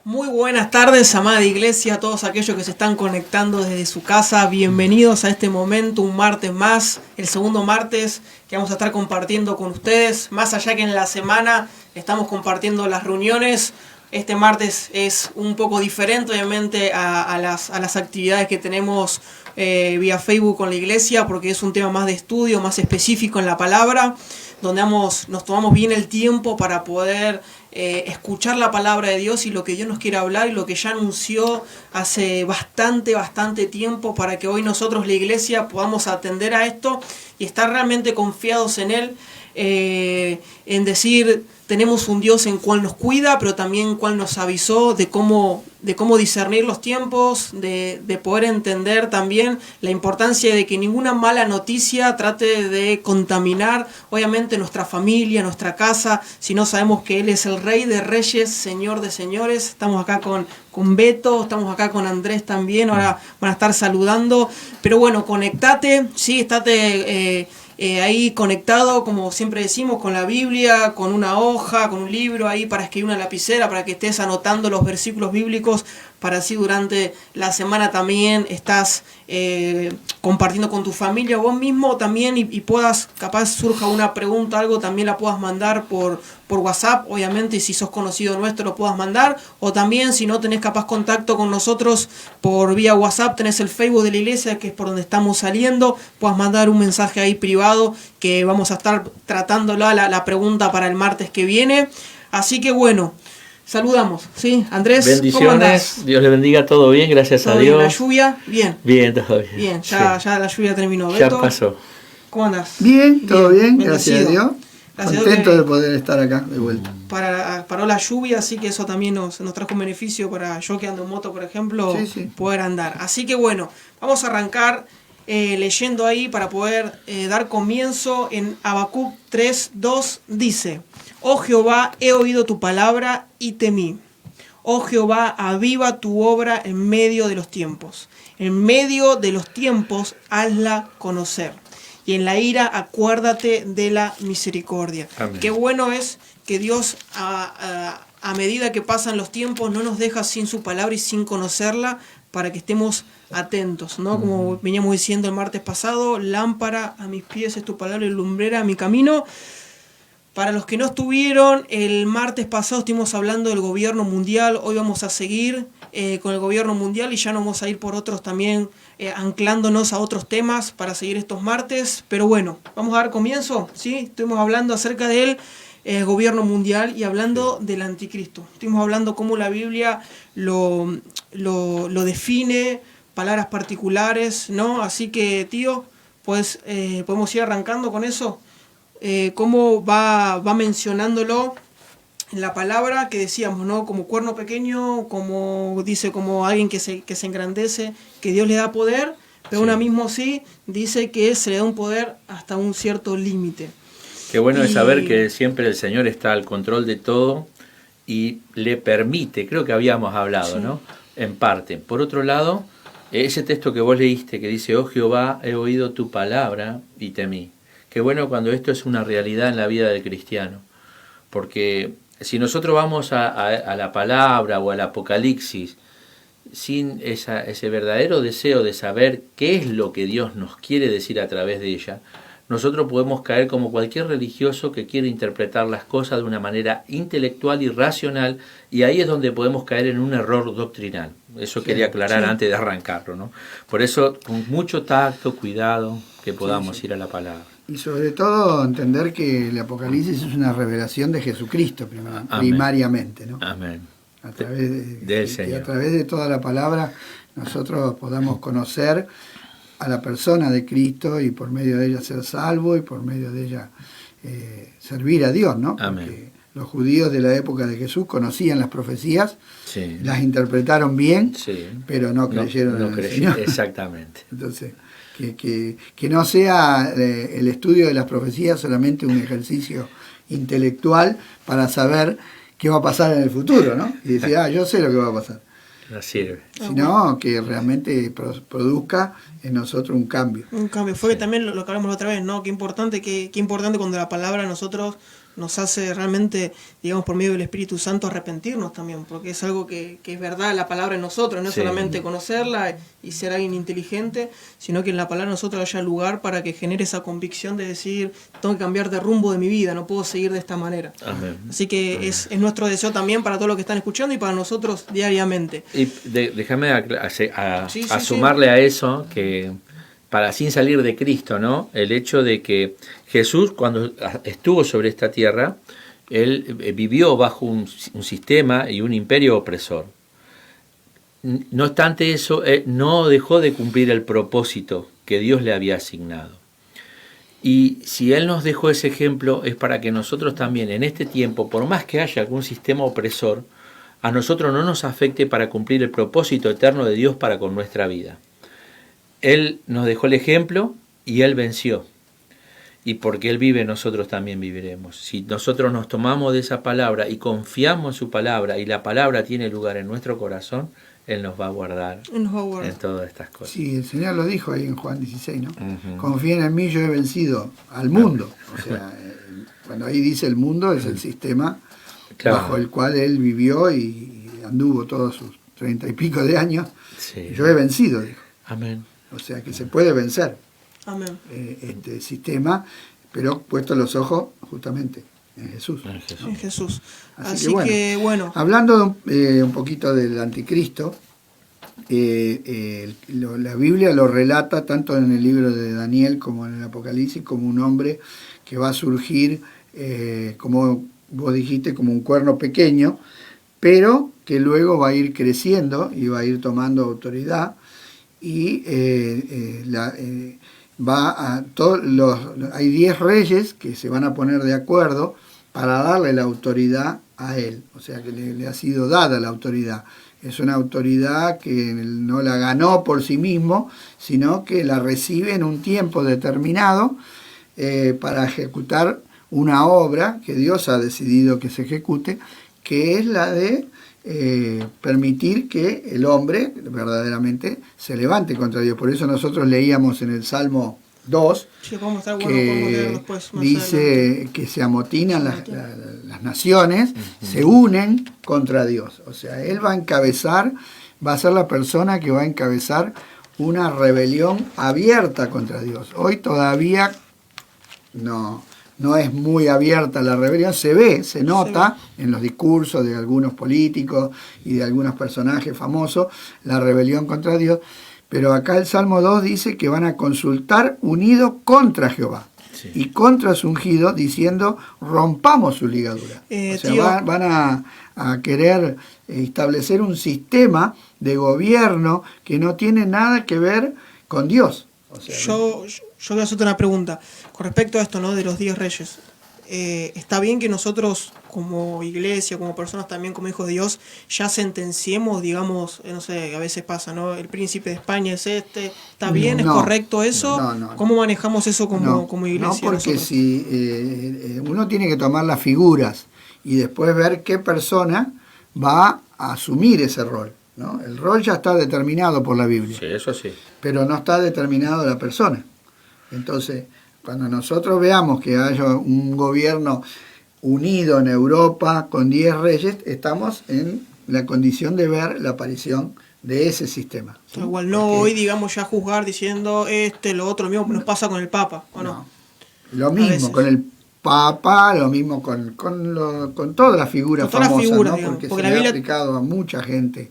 Muy buenas tardes, amada iglesia, a todos aquellos que se están conectando desde su casa. Bienvenidos a este momento, un martes más, el segundo martes que vamos a estar compartiendo con ustedes. Más allá que en la semana estamos compartiendo las reuniones, este martes es un poco diferente, obviamente, a las actividades que tenemos vía Facebook con la iglesia, porque es un tema más de estudio, más específico en la palabra, donde nos tomamos bien el tiempo para poder escuchar la palabra de Dios y lo que Dios nos quiere hablar y lo que ya anunció hace bastante tiempo, para que hoy nosotros, la iglesia, podamos atender a esto y estar realmente confiados en Él, en decir, tenemos un Dios en cual nos cuida, pero también cual nos avisó de cómo discernir los tiempos, de poder entender también la importancia de que ninguna mala noticia trate de contaminar, obviamente, nuestra familia, nuestra casa, si no sabemos que Él es el Rey de Reyes, Señor de Señores. Estamos acá con Beto, estamos acá con Andrés también, ahora van a estar saludando, pero bueno, conectate, sí, estate ahí conectado, como siempre decimos, con la Biblia, con una hoja, con un libro ahí para escribir, una lapicera, para que estés anotando los versículos bíblicos, para así durante la semana también estás compartiendo con tu familia, vos mismo también, y puedas, capaz surja una pregunta, algo, también la puedas mandar por WhatsApp, obviamente, y si sos conocido nuestro lo puedas mandar, o también si no tenés capaz contacto con nosotros por vía WhatsApp, tenés el Facebook de la iglesia, que es por donde estamos saliendo, puedas mandar un mensaje ahí privado, que vamos a estar tratándola la pregunta para el martes que viene. Así que bueno, saludamos, ¿sí? Andrés, bendiciones, ¿cómo andás? Dios le bendiga, todo bien, gracias a Dios. ¿La lluvia? Bien. Bien, todo bien. Bien, ya la lluvia terminó. Ya Beto, pasó. ¿cómo andás? Bien, todo bien, gracias a Dios. Gracias Contento a Dios de poder estar acá de vuelta. paró la lluvia, así que eso también nos trajo un beneficio para yo que ando en moto, por ejemplo, Sí. poder andar. Así que bueno, vamos a arrancar leyendo ahí para poder dar comienzo en Habacuc 3:2. Dice: Oh Jehová, he oído tu palabra y temí. Oh Jehová, aviva tu obra en medio de los tiempos. En medio de los tiempos, hazla conocer. Y en la ira, acuérdate de la misericordia. Amén. Qué bueno es que Dios, a medida que pasan los tiempos, no nos deja sin su palabra y sin conocerla, para que estemos atentos, ¿no? Como veníamos diciendo el martes pasado, lámpara a mis pies es tu palabra y lumbrera a mi camino. Para los que no estuvieron, el martes pasado estuvimos hablando del gobierno mundial. Hoy vamos a seguir con el gobierno mundial y ya nos vamos a ir por otros también, anclándonos a otros temas para seguir estos martes. Pero bueno, vamos a dar comienzo, ¿sí? Estuvimos hablando acerca del gobierno mundial y hablando del anticristo. Estuvimos hablando cómo la Biblia lo define, palabras particulares, ¿no? Así que, tío, pues podemos ir arrancando con eso. Cómo va mencionándolo en la palabra que decíamos, ¿no? Como cuerno pequeño, como dice, como alguien que se engrandece, que Dios le da poder, pero aún mismo sí dice que se le da un poder hasta un cierto límite. Qué bueno es saber que siempre el Señor está al control de todo y le permite, creo que habíamos hablado, sí, ¿no? En parte. Por otro lado, ese texto que vos leíste que dice: Oh Jehová, he oído tu palabra y temí. Qué bueno cuando esto es una realidad en la vida del cristiano, porque si nosotros vamos a la palabra o al Apocalipsis sin ese verdadero deseo de saber qué es lo que Dios nos quiere decir a través de ella, nosotros podemos caer como cualquier religioso que quiere interpretar las cosas de una manera intelectual y racional, y ahí es donde podemos caer en un error doctrinal. Eso quería aclarar antes de arrancarlo, ¿no? Por eso, con mucho tacto, cuidado, que podamos ir a la palabra. Y sobre todo entender que el Apocalipsis es una revelación de Jesucristo primariamente, ¿no? Amén. A través del Señor. Y a través de toda la palabra nosotros podamos conocer a la persona de Cristo y por medio de ella ser salvo y por medio de ella servir a Dios, ¿no? Amén. Porque los judíos de la época de Jesús conocían las profecías, sí, las interpretaron bien, sí, pero no creyeron en el Señor. Exactamente. Entonces, que no sea el estudio de las profecías solamente un ejercicio intelectual para saber qué va a pasar en el futuro, ¿no? Y decir, yo sé lo que va a pasar. No sirve. Sino que realmente produzca en nosotros un cambio. Un cambio. Fue también lo que hablamos la otra vez, ¿no? Qué importante cuando la palabra nosotros nos hace realmente, digamos, por medio del Espíritu Santo arrepentirnos también, porque es algo que es verdad la palabra en nosotros, no es Sí. solamente conocerla y ser alguien inteligente, sino que en la palabra en nosotros haya lugar para que genere esa convicción de decir, tengo que cambiar de rumbo de mi vida, no puedo seguir de esta manera. Amén. Así que es nuestro deseo también para todos los que están escuchando y para nosotros diariamente. Y déjame Sí, sumarle a eso que para sin salir de Cristo, ¿no? El hecho de que Jesús, cuando estuvo sobre esta tierra, él vivió bajo un sistema y un imperio opresor. No obstante eso, no dejó de cumplir el propósito que Dios le había asignado. Y si Él nos dejó ese ejemplo, es para que nosotros también en este tiempo, por más que haya algún sistema opresor, a nosotros no nos afecte para cumplir el propósito eterno de Dios para con nuestra vida. Él nos dejó el ejemplo y Él venció. Y porque Él vive, nosotros también viviremos. Si nosotros nos tomamos de esa palabra y confiamos en su palabra y la palabra tiene lugar en nuestro corazón, Él nos va a guardar, en todas estas cosas. Sí, el Señor lo dijo ahí en Juan 16, ¿no? Uh-huh. Confíen en mí, yo he vencido al mundo. O sea, cuando ahí dice el mundo, es el sistema bajo el cual Él vivió y anduvo todos sus 30 y pico de años. Sí. Yo he vencido, dijo. Amén. O sea que se puede vencer. Amén. Este sistema, pero puesto los ojos justamente en Jesús. En Jesús. Así que bueno. Hablando un poquito del anticristo, la Biblia lo relata tanto en el libro de Daniel como en el Apocalipsis como un hombre que va a surgir, como vos dijiste, como un cuerno pequeño, pero que luego va a ir creciendo y va a ir tomando autoridad y hay 10 reyes que se van a poner de acuerdo para darle la autoridad a él, o sea que le ha sido dada la autoridad. Es una autoridad que no la ganó por sí mismo, sino que la recibe en un tiempo determinado para ejecutar una obra que Dios ha decidido que se ejecute, que es la de permitir que el hombre verdaderamente se levante contra Dios. Por eso nosotros leíamos en el Salmo 2 que dice que se amotinan las naciones, se unen contra Dios. O sea, Él va a encabezar, va a ser la persona que va a encabezar una rebelión abierta contra Dios. Hoy todavía no es muy abierta la rebelión, se nota en los discursos de algunos políticos y de algunos personajes famosos, la rebelión contra Dios, pero acá el Salmo 2 dice que van a consultar unidos contra Jehová y contra su ungido, diciendo, rompamos su ligadura. O sea, van a querer establecer un sistema de gobierno que no tiene nada que ver con Dios. O sea, yo voy a hacerte una pregunta con respecto a esto, ¿no? De los 10 reyes. Está bien que nosotros como iglesia, como personas también como hijos de Dios, ya sentenciemos, digamos, no sé, a veces pasa, ¿no? El príncipe de España es este. ¿Está bien? ¿Es correcto eso? No. ¿Cómo manejamos eso como iglesia? No, porque nosotros? si uno tiene que tomar las figuras y después ver qué persona va a asumir ese rol, ¿no? El rol ya está determinado por la Biblia. Sí, eso sí. Pero no está determinado la persona. Entonces, cuando nosotros veamos que haya un gobierno unido en Europa con 10 reyes, estamos en la condición de ver la aparición de ese sistema, ¿sí? Igual no hoy, digamos, ya juzgar diciendo lo otro, lo mismo nos pasa con el Papa, ¿o no? Lo mismo con el Papa, lo mismo con todas las figuras famosas, ¿no? Digamos, porque se le ha aplicado a mucha gente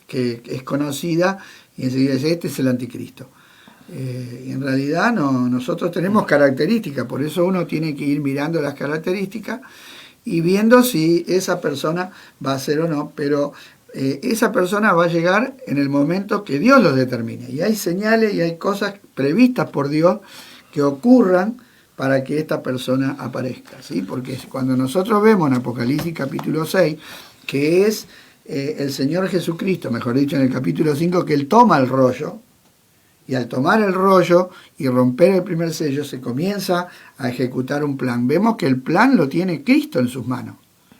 que es conocida y enseguida dice, este es el anticristo. Y en realidad nosotros tenemos características, por eso uno tiene que ir mirando las características y viendo si esa persona va a ser o no, pero esa persona va a llegar en el momento que Dios lo determine. Y hay señales y hay cosas previstas por Dios que ocurran para que esta persona aparezca, ¿sí? Porque cuando nosotros vemos en Apocalipsis capítulo 6, que es el Señor Jesucristo, mejor dicho en el capítulo 5, que Él toma el rollo, y al tomar el rollo y romper el primer sello se comienza a ejecutar un plan. Vemos que el plan lo tiene Cristo en sus manos.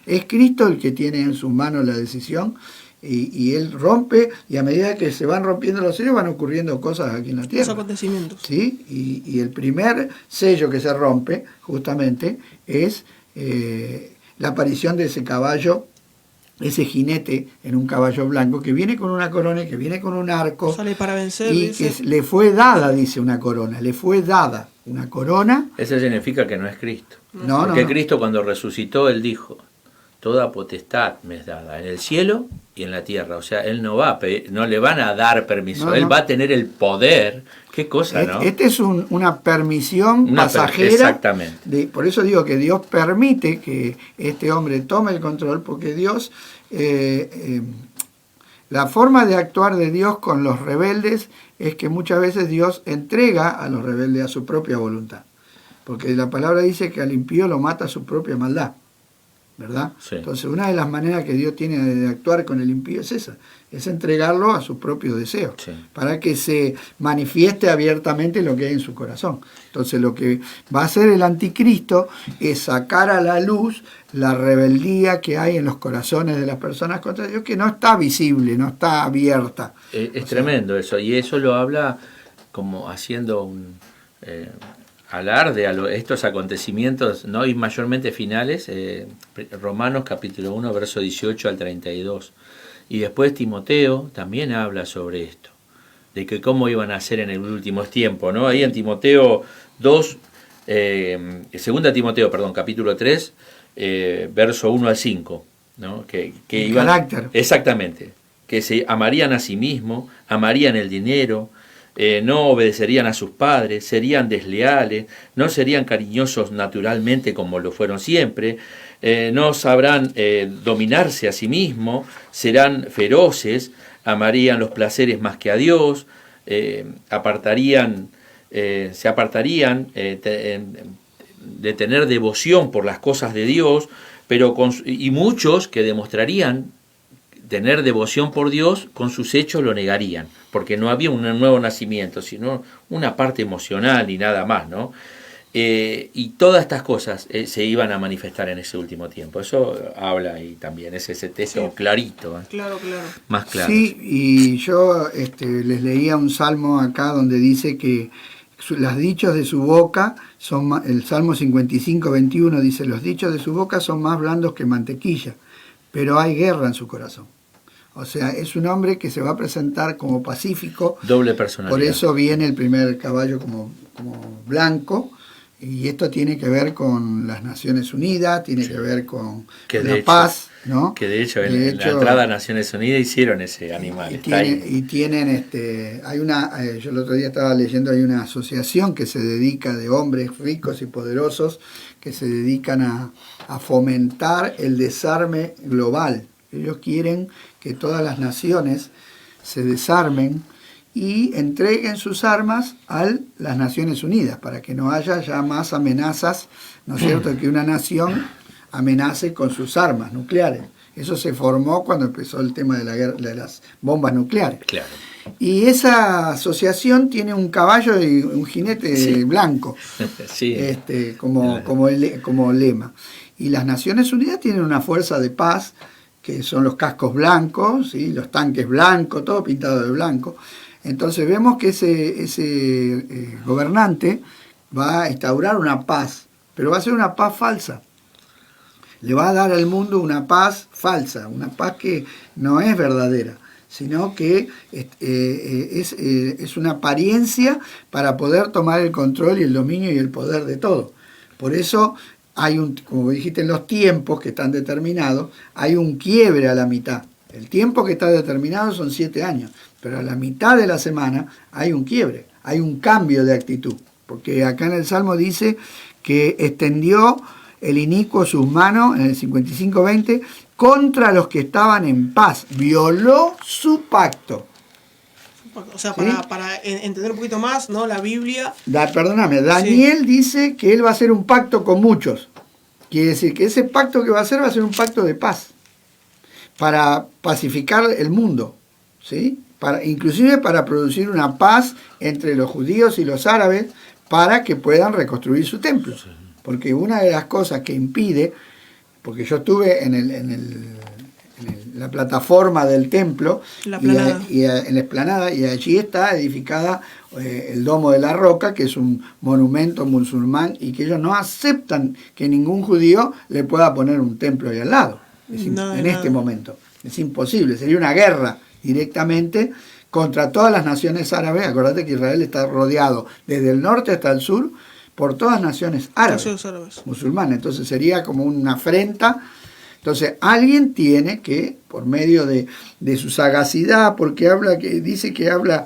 Es Cristo el que tiene en sus manos la decisión y Él rompe, y a medida que se van rompiendo los sellos van ocurriendo cosas aquí en la tierra. Los acontecimientos. ¿Sí? Y el primer sello que se rompe justamente es la aparición de ese caballo, ese jinete en un caballo blanco que viene con una corona, que viene con un arco. Sale para vencer, y dice. que le fue dada, dice una corona, le fue dada una corona. Eso significa que no es Cristo. No, Porque no. Cristo cuando resucitó, Él dijo, toda potestad me es dada en el cielo y en la tierra. O sea, Él no va a pedir, no le van a dar permiso, No, Él no. va a tener el poder. Qué cosa, ¿no? Este es una permisión pasajera. Exactamente. Por eso digo que Dios permite que este hombre tome el control, porque Dios, la forma de actuar de Dios con los rebeldes es que muchas veces Dios entrega a los rebeldes a su propia voluntad. Porque la palabra dice que al impío lo mata su propia maldad, ¿verdad? Sí. Entonces una de las maneras que Dios tiene de actuar con el impío es esa, es entregarlo a su propio deseo, Sí. para que se manifieste abiertamente lo que hay en su corazón. Entonces lo que va a hacer el anticristo es sacar a la luz la rebeldía que hay en los corazones de las personas contra Dios, que no está visible, no está abierta. Es tremendo eso, y eso lo habla como haciendo un alarde a estos acontecimientos, ¿no? Y mayormente finales, Romanos capítulo 1, verso 18 al 32. Y después Timoteo también habla sobre esto, de que cómo iban a ser en el último tiempo, ¿no? Ahí en Timoteo 2, segunda Timoteo, perdón, capítulo 3, verso 1 al 5, ¿no? Que El iban, carácter. exactamente, que se amarían a sí mismos, amarían el dinero, no obedecerían a sus padres, serían desleales, no serían cariñosos naturalmente como lo fueron siempre, no sabrán dominarse a sí mismos, serán feroces, amarían los placeres más que a Dios, se apartarían de tener devoción por las cosas de Dios, y muchos que demostrarían tener devoción por Dios, con sus hechos lo negarían, porque no había un nuevo nacimiento, sino una parte emocional y nada más, ¿no? Y todas estas cosas se iban a manifestar en ese último tiempo. Eso habla ahí también, es ese texto clarito, Claro. más claro. Sí, y yo les leía un salmo acá donde dice que los dichos de su boca son, el Salmo 55, 21 dice, los dichos de su boca son más blandos que mantequilla, pero hay guerra en su corazón. O sea, es un hombre que se va a presentar como pacífico. Doble personalidad. Por eso viene el primer caballo como blanco, y esto tiene que ver con las Naciones Unidas, tiene que ver con la paz, ¿no? Que de hecho en la entrada a Naciones Unidas hicieron ese animal. Y tienen, hay una, yo el otro día estaba leyendo, hay una asociación que se dedica, de hombres ricos y poderosos, que se dedican a fomentar el desarme global. Ellos quieren que todas las naciones se desarmen y entreguen sus armas a las Naciones Unidas, para que no haya ya más amenazas, ¿no es cierto?, que una nación amenace con sus armas nucleares. Eso se formó cuando empezó el tema de la guerra, de las bombas nucleares. Claro. Y esa asociación tiene un caballo y un jinete blanco, Sí. como lema. Y las Naciones Unidas tienen una fuerza de paz, que son los cascos blancos, ¿sí?, los tanques blancos, todo pintado de blanco. Entonces vemos que ese gobernante va a instaurar una paz, pero va a ser una paz falsa. Le va a dar al mundo una paz falsa, una paz que no es verdadera, sino que es una apariencia para poder tomar el control y el dominio y el poder de todo. Por eso hay como dijiste, en los tiempos que están determinados, hay un quiebre a la mitad. El tiempo que está determinado son 7 años, pero a la mitad de la semana hay un quiebre, hay un cambio de actitud. Porque acá en el Salmo dice que extendió el inicuo sus manos, en el 55:20, contra los que estaban en paz, violó su pacto. O sea, ¿Sí? para entender un poquito más, ¿no? La Biblia... Perdóname, Daniel dice que él va a hacer un pacto con muchos. Quiere decir que ese pacto que va a ser un pacto de paz, para pacificar el mundo, ¿sí? Inclusive para producir una paz entre los judíos y los árabes, para que puedan reconstruir su templo. Porque una de las cosas que impide, porque yo estuve en la plataforma del templo, La en la explanada, y allí está edificada el Domo de la Roca, que es un monumento musulmán, y que ellos no aceptan que ningún judío le pueda poner un templo ahí al lado, en este momento. Es imposible, sería una guerra directamente contra todas las naciones árabes. Acordate que Israel está rodeado desde el norte hasta el sur por todas naciones árabes, musulmanas. Entonces sería como una afrenta. Entonces alguien tiene que, por medio de su sagacidad, porque dice que habla,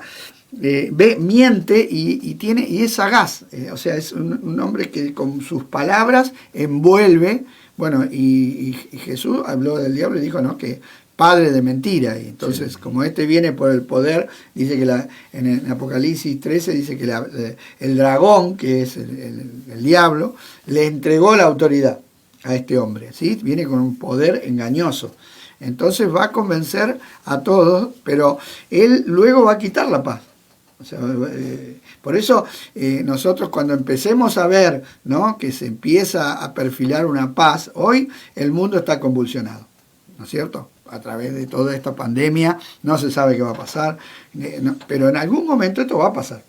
miente y es sagaz. O sea, es un hombre que con sus palabras envuelve. Bueno, y Jesús habló del diablo y dijo, ¿no?, que padre de mentira. Y entonces, como viene por el poder, dice que en el Apocalipsis 13 dice que el dragón, que es el diablo, le entregó la autoridad a este hombre, ¿sí? Viene con un poder engañoso. Entonces va a convencer a todos, pero él luego va a quitar la paz. O sea, por eso nosotros cuando empecemos a ver, ¿no?, que se empieza a perfilar una paz, hoy el mundo está convulsionado, ¿no es cierto? A través de toda esta pandemia, no se sabe qué va a pasar, pero en algún momento esto va a pasar.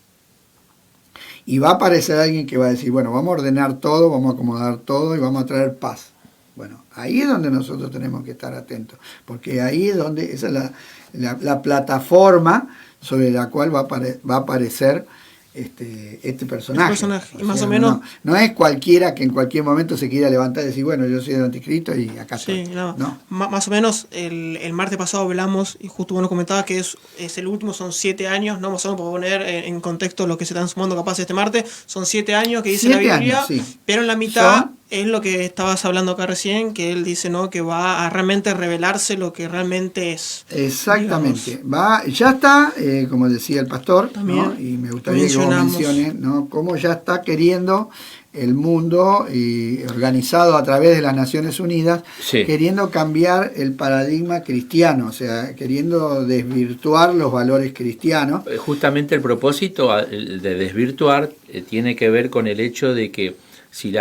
Y va a aparecer alguien que va a decir, bueno, vamos a ordenar todo, vamos a acomodar todo y vamos a traer paz. Bueno, ahí es donde nosotros tenemos que estar atentos, porque ahí es donde esa es la plataforma sobre la cual va a aparecer este personaje. Y más o menos no es cualquiera que en cualquier momento se quiera levantar y decir, bueno, yo soy el anticristo y acá sí, estoy. No. Más o menos el martes pasado hablamos, y justo vos nos comentabas que es el último, son 7 años, no más o menos para poner en contexto lo que se están sumando capaz este martes, son 7 años que dice la Biblia, sí. Pero en la mitad es lo que estabas hablando acá recién, que él dice, ¿no?, que va a realmente revelarse lo que realmente es. Exactamente. Ya está, como decía el pastor, ¿no?, y me gustaría que vos menciones, ¿no?, cómo ya está queriendo el mundo y organizado a través de las Naciones Unidas, queriendo cambiar el paradigma cristiano, o sea, queriendo desvirtuar los valores cristianos. Justamente el propósito de desvirtuar tiene que ver con el hecho de que si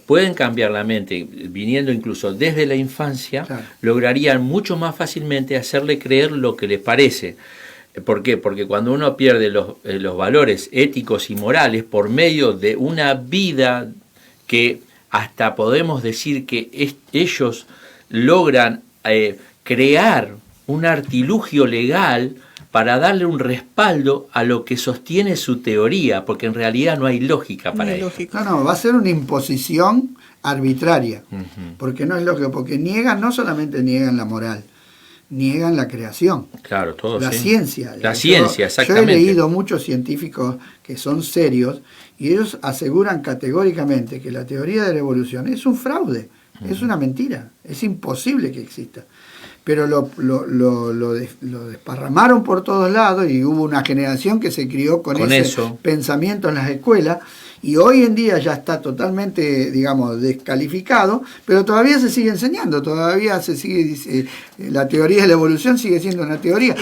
pueden cambiar la mente, viniendo incluso desde la infancia, claro, lograrían mucho más fácilmente hacerle creer lo que les parece. ¿Por qué? Porque cuando uno pierde los valores éticos y morales por medio de una vida que hasta podemos decir que ellos logran crear un artilugio legal para darle un respaldo a lo que sostiene su teoría, porque en realidad no hay lógica para ello. No, va a ser una imposición arbitraria, porque no es lógico, porque no solamente niegan la moral, niegan la creación, claro, todo, la ciencia. La ciencia, exactamente. Yo he leído muchos científicos que son serios y ellos aseguran categóricamente que la teoría de la evolución es un fraude, es una mentira, es imposible que exista. Pero lo desparramaron por todos lados y hubo una generación que se crió con ese pensamiento en las escuelas, y hoy en día ya está totalmente, digamos, descalificado, pero todavía se sigue enseñando, todavía se sigue, la teoría de la evolución sigue siendo una teoría.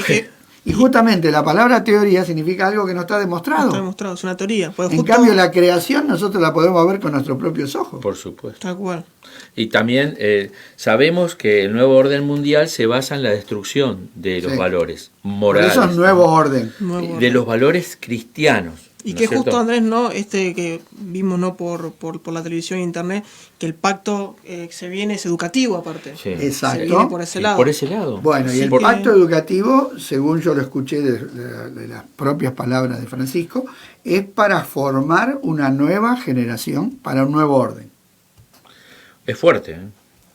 Y justamente la palabra teoría significa algo que no está demostrado. No está demostrado, es una teoría. Pues en cambio la creación nosotros la podemos ver con nuestros propios ojos. Por supuesto. Tal cual. Y también sabemos que el nuevo orden mundial se basa en la destrucción de los valores morales. Por eso es nuevo orden. De los valores cristianos. Y que justo, Andrés, ¿no?, que vimos, ¿no?, por la televisión e internet, que el pacto se viene es educativo aparte. Sí. Exacto. Se viene por ese lado. Por ese lado. Bueno, y el pacto educativo, según yo lo escuché de las propias palabras de Francisco, es para formar una nueva generación para un nuevo orden. Es fuerte, ¿eh?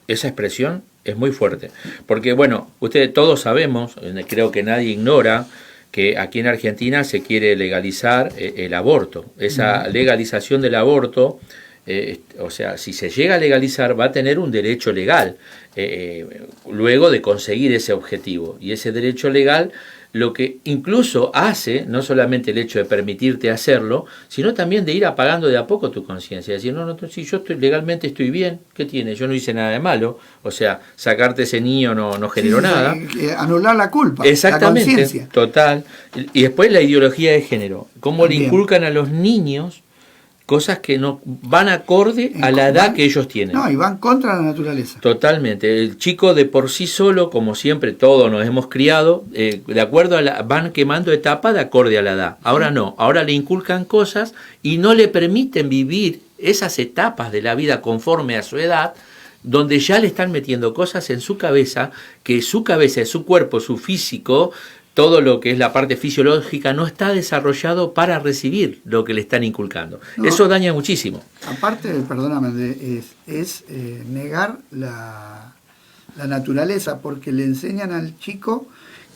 Esa expresión es muy fuerte. Porque, bueno, ustedes todos sabemos, creo que nadie ignora, que aquí en Argentina se quiere legalizar el aborto. Esa legalización del aborto, o sea, si se llega a legalizar, va a tener un derecho legal luego de conseguir ese objetivo. Y ese derecho legal lo que incluso hace, no solamente el hecho de permitirte hacerlo, sino también de ir apagando de a poco tu conciencia. Decir, si yo legalmente estoy bien, ¿qué tiene? Yo no hice nada de malo. O sea, sacarte ese niño no generó nada. Anular la culpa. Exactamente, la conciencia. Total. Y después la ideología de género. Cómo le inculcan a los niños cosas que no van acorde a la edad que ellos tienen. No, y van contra la naturaleza. Totalmente. El chico de por sí solo, como siempre todos nos hemos criado, de acuerdo a van quemando etapas de acorde a la edad. Ahora no, ahora le inculcan cosas y no le permiten vivir esas etapas de la vida conforme a su edad, donde ya le están metiendo cosas en su cabeza, que su cabeza, su cuerpo, su físico, todo lo que es la parte fisiológica no está desarrollado para recibir lo que le están inculcando. No, eso daña muchísimo. Aparte, perdóname, es negar la naturaleza, porque le enseñan al chico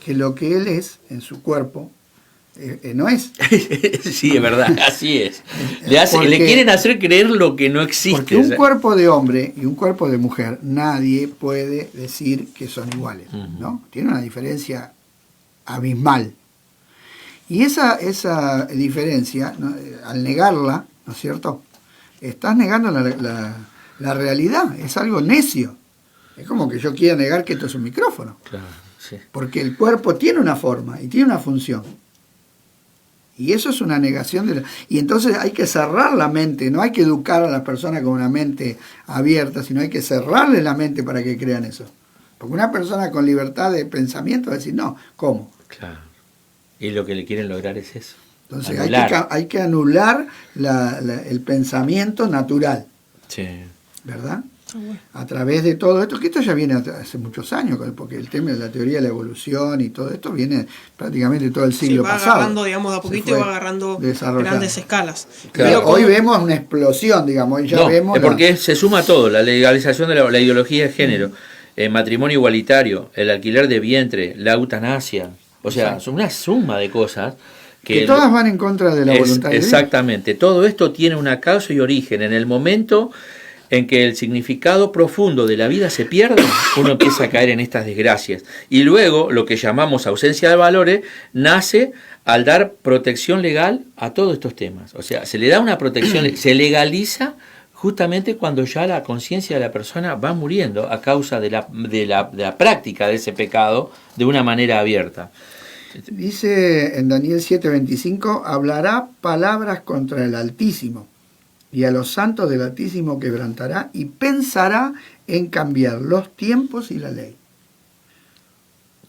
que lo que él es en su cuerpo no es. Sí, es verdad, así es. Le quieren hacer creer lo que no existe. Porque un cuerpo de hombre y un cuerpo de mujer, nadie puede decir que son iguales, ¿no? Tiene una diferencia abismal. Y esa diferencia, ¿no? Al negarla, ¿no es cierto? Estás negando la realidad, es algo necio. Es como que yo quiera negar que esto es un micrófono. Claro, sí. Porque el cuerpo tiene una forma y tiene una función. Y eso es una negación y entonces hay que cerrar la mente, no hay que educar a las personas con una mente abierta, sino hay que cerrarle la mente para que crean eso. Porque una persona con libertad de pensamiento va a decir, no, ¿cómo? Claro. Y lo que le quieren lograr es eso. Entonces hay que anular el pensamiento natural. Sí. ¿Verdad? A través de todo esto, que esto ya viene hace muchos años, porque el tema de la teoría de la evolución y todo esto viene prácticamente todo el siglo pasado. Va agarrando, digamos, de a poquito y va agarrando grandes escalas. Claro, hoy vemos una explosión, digamos, hoy ya vemos... Porque se suma todo, la legalización de la ideología de género, el matrimonio igualitario, el alquiler de vientre, la eutanasia, o sea, son una suma de cosas que todas van en contra de la voluntad de Dios. Exactamente, todo esto tiene una causa y origen en el momento en que el significado profundo de la vida se pierde, uno empieza a caer en estas desgracias. Y luego, lo que llamamos ausencia de valores, nace al dar protección legal a todos estos temas. O sea, se le da una protección, se legaliza justamente cuando ya la conciencia de la persona va muriendo a causa de la práctica de ese pecado de una manera abierta. Dice en Daniel 7:25, hablará palabras contra el Altísimo, y a los santos del Altísimo quebrantará, y pensará en cambiar los tiempos y la ley.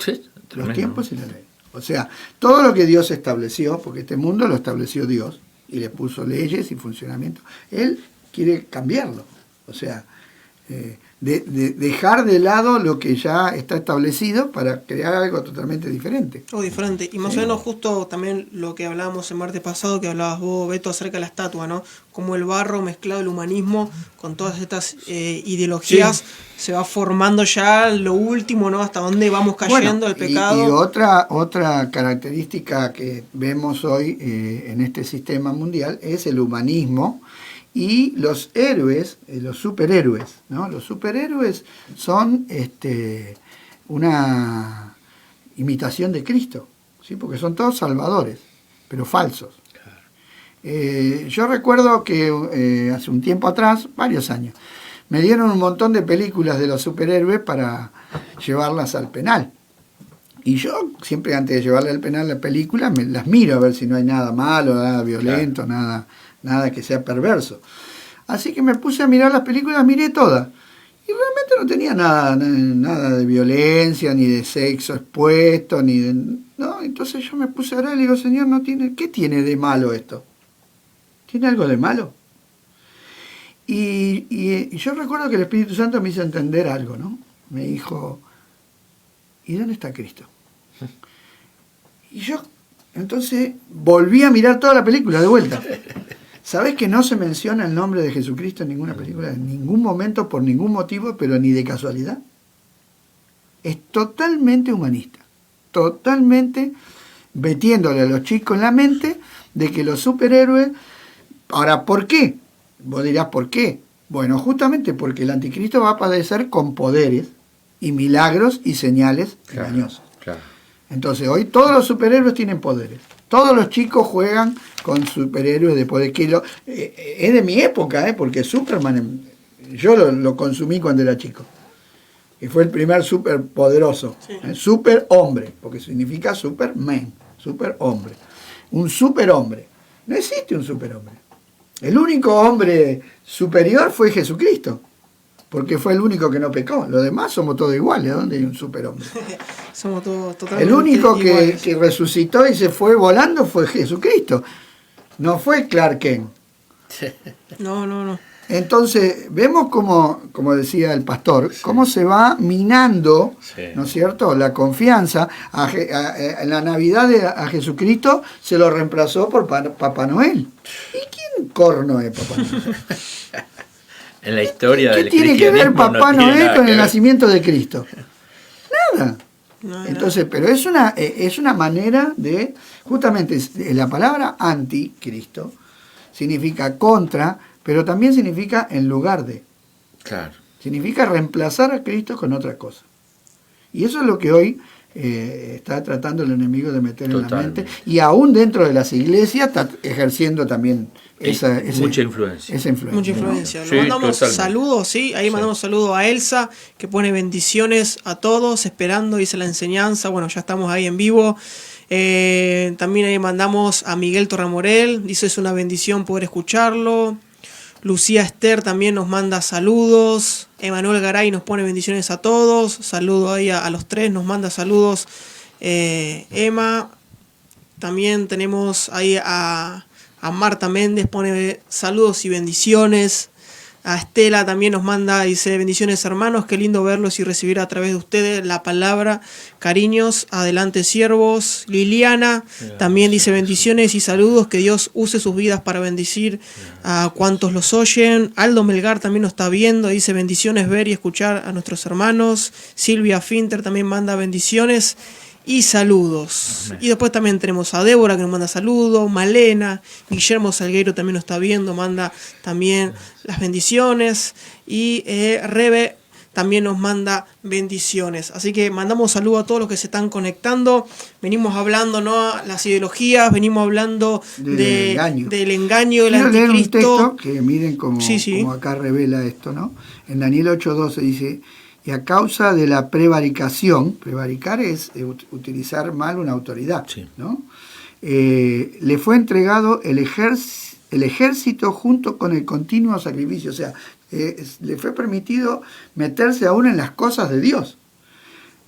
Sí, los tiempos y la ley. O sea, todo lo que Dios estableció, porque este mundo lo estableció Dios, y le puso leyes y funcionamiento, Él quiere cambiarlo. O sea, dejar de lado lo que ya está establecido para crear algo totalmente diferente. O diferente. Y más o menos justo también lo que hablábamos el martes pasado, que hablabas vos, Beto, acerca de la estatua, ¿no? Como el barro mezclado el humanismo con todas estas ideologías, se va formando ya lo último, ¿no? Hasta dónde vamos cayendo el pecado. Y otra característica que vemos hoy en este sistema mundial es el humanismo. Y los héroes, los superhéroes, ¿no? Los superhéroes son una imitación de Cristo, ¿sí? Porque son todos salvadores, pero falsos. Claro. Yo recuerdo que hace un tiempo atrás, varios años, me dieron un montón de películas de los superhéroes para llevarlas al penal. Y yo siempre antes de llevarle al penal la película, las miro a ver si no hay nada malo, nada violento, claro, nada que sea perverso. Así que me puse a mirar las películas, miré todas. Y realmente no tenía nada de violencia, ni de sexo expuesto, ni de... ¿no? Entonces yo me puse a orar y le digo, Señor, ¿qué tiene de malo esto? ¿Tiene algo de malo? Y yo recuerdo que el Espíritu Santo me hizo entender algo, ¿no? Me dijo, ¿y dónde está Cristo? Y yo entonces volví a mirar toda la película de vuelta. ¿Sabés que no se menciona el nombre de Jesucristo en ninguna película, en ningún momento, por ningún motivo, pero ni de casualidad? Es totalmente humanista, totalmente metiéndole a los chicos en la mente de que los superhéroes... Ahora, ¿por qué? Vos dirás, ¿por qué? Bueno, justamente porque el anticristo va a padecer con poderes y milagros y señales engañosas. Claro. Entonces, hoy todos los superhéroes tienen poderes. Todos los chicos juegan con superhéroes de poder. Que es de mi época, porque Superman, yo lo consumí cuando era chico. Y fue el primer superpoderoso. Sí. Superhombre, porque significa Superman, superhombre. Un superhombre. No existe un superhombre. El único hombre superior fue Jesucristo, porque fue el único que no pecó. Los demás somos todos iguales. ¿Dónde hay un superhombre? Somos todos totalmente El único iguales. que resucitó y se fue volando fue Jesucristo. No fue Clark Kent. No. Entonces, vemos como decía el pastor, cómo se va minando, Sí. ¿no es cierto?, la confianza. En la Navidad a Jesucristo se lo reemplazó por Papá Noel. ¿Y quién corno es Papá Noel? En la historia ¿Qué del tiene que ver cristianismo no Papá tiene Noel nada con que el ver. nacimiento de Cristo? Nada. No, Entonces, pero es una manera de, justamente la palabra anticristo significa contra, pero también significa en lugar de. Claro. Significa reemplazar a Cristo con otra cosa. Y eso es lo que hoy está tratando el enemigo de meter en la Totalmente. mente. Y aún dentro de las iglesias está ejerciendo también Mucha influencia. esa influencia. Mucha ¿no? influencia. Sí, Le mandamos totalmente. saludos, ¿sí? Ahí mandamos saludos a Elsa, que pone bendiciones a todos, esperando, dice la enseñanza. Bueno, ya estamos ahí en vivo. También ahí mandamos a Miguel Torramorel, dice es una bendición poder escucharlo. Lucía Esther también nos manda saludos. Emanuel Garay nos pone bendiciones a todos. Saludo ahí a los tres, nos manda saludos. Emma. También tenemos ahí a Marta Méndez, pone saludos y bendiciones. A Estela también nos manda, dice, bendiciones hermanos, qué lindo verlos y recibir a través de ustedes la palabra. Cariños, adelante siervos. Liliana también dice bendiciones y saludos, que Dios use sus vidas para bendecir a cuantos los oyen. Aldo Melgar también nos está viendo, dice bendiciones ver y escuchar a nuestros hermanos. Silvia Finter también manda bendiciones y saludos. Amén. Y después también tenemos a Débora que nos manda saludos, Malena, Guillermo Salgueiro también nos está viendo, manda también las bendiciones, y Rebe también nos manda bendiciones. Así que mandamos saludos a todos los que se están conectando. Venimos hablando, ¿no?, las ideologías, venimos hablando del engaño del Quiero leer un anticristo. texto que miren como acá revela esto, ¿no? En Daniel 8:12 dice: y a causa de la prevaricación, prevaricar es utilizar mal una autoridad, Sí. ¿no? Le fue entregado el ejército junto con el continuo sacrificio, o sea, le fue permitido meterse aún en las cosas de Dios.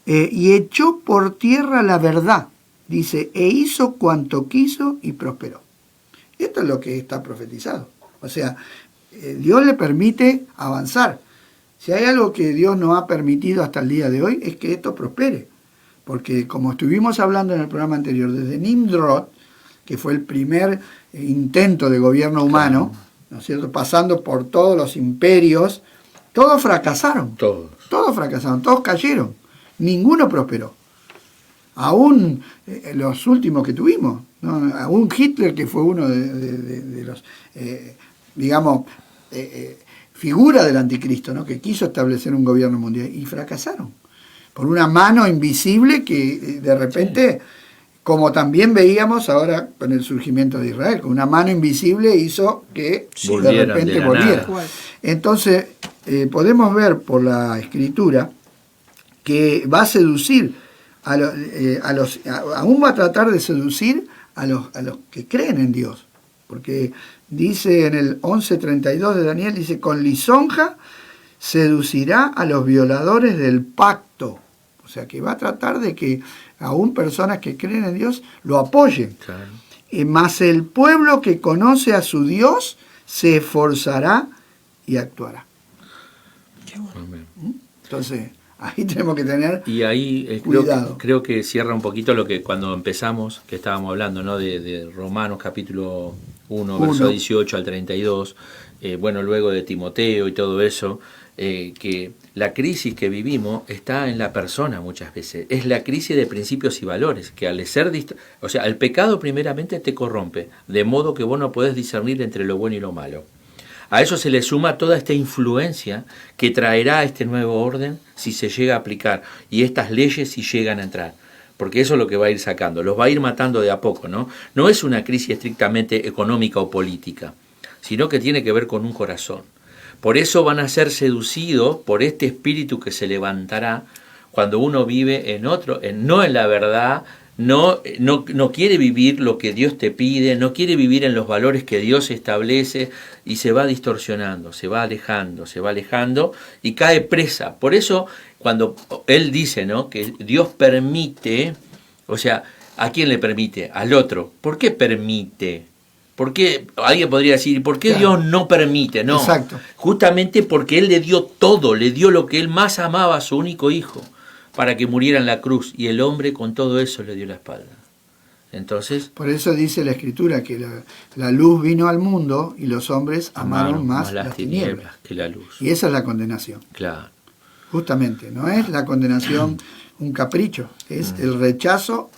Y echó por tierra la verdad, dice, e hizo cuanto quiso y prosperó. Esto es lo que está profetizado. O sea, Dios le permite avanzar. Si hay algo que Dios nos ha permitido hasta el día de hoy, es que esto prospere. Porque como estuvimos hablando en el programa anterior, desde Nimrod, que fue el primer intento de gobierno humano, ¿no es cierto?, pasando por todos los imperios, todos fracasaron. Todos fracasaron, todos cayeron. Ninguno prosperó. Aún los últimos que tuvimos, ¿no? Aún Hitler, que fue uno de los, digamos, figura del anticristo, ¿no?, que quiso establecer un gobierno mundial y fracasaron por una mano invisible que de repente, como también veíamos ahora con el surgimiento de Israel, con una mano invisible hizo que de repente volviera. Entonces podemos ver por la escritura que va a seducir aún va a tratar de seducir a los que creen en Dios, porque dice en el 11:32 de Daniel, dice, con lisonja seducirá a los violadores del pacto. O sea que va a tratar de que aún personas que creen en Dios lo apoyen. Claro. Mas el pueblo que conoce a su Dios se esforzará y actuará. Qué bueno. Entonces, ahí tenemos que tener y ahí creo que cierra un poquito lo que cuando empezamos, que estábamos hablando, ¿no?, de Romanos capítulo 1, verso 18 al 32, bueno, luego de Timoteo y todo eso, que la crisis que vivimos está en la persona muchas veces. Es la crisis de principios y valores, que al ser o sea, el pecado primeramente te corrompe, de modo que vos no podés discernir entre lo bueno y lo malo. A eso se le suma toda esta influencia que traerá este nuevo orden si se llega a aplicar, y estas leyes si llegan a entrar, porque eso es lo que va a ir sacando, los va a ir matando de a poco, ¿no? No es una crisis estrictamente económica o política, sino que tiene que ver con un corazón. Por eso van a ser seducidos por este espíritu que se levantará cuando uno vive en otro, no en la verdad no quiere vivir lo que Dios te pide, no quiere vivir en los valores que Dios establece y se va distorsionando, se va alejando y cae presa. Por eso cuando él dice, ¿no?, que Dios permite, o sea, ¿a quién le permite? Al otro. ¿Por qué permite? ¿Por qué? Alguien podría decir, ¿por qué Claro. Dios no permite? No, Exacto. justamente porque Él le dio todo, le dio lo que Él más amaba a su único hijo, para que muriera en la cruz, y el hombre con todo eso le dio la espalda. Entonces, Por eso dice la Escritura que la luz vino al mundo y los hombres amaron más las tinieblas. que la luz. Y esa es la condenación, Claro. justamente. No es la condenación un capricho, es el rechazo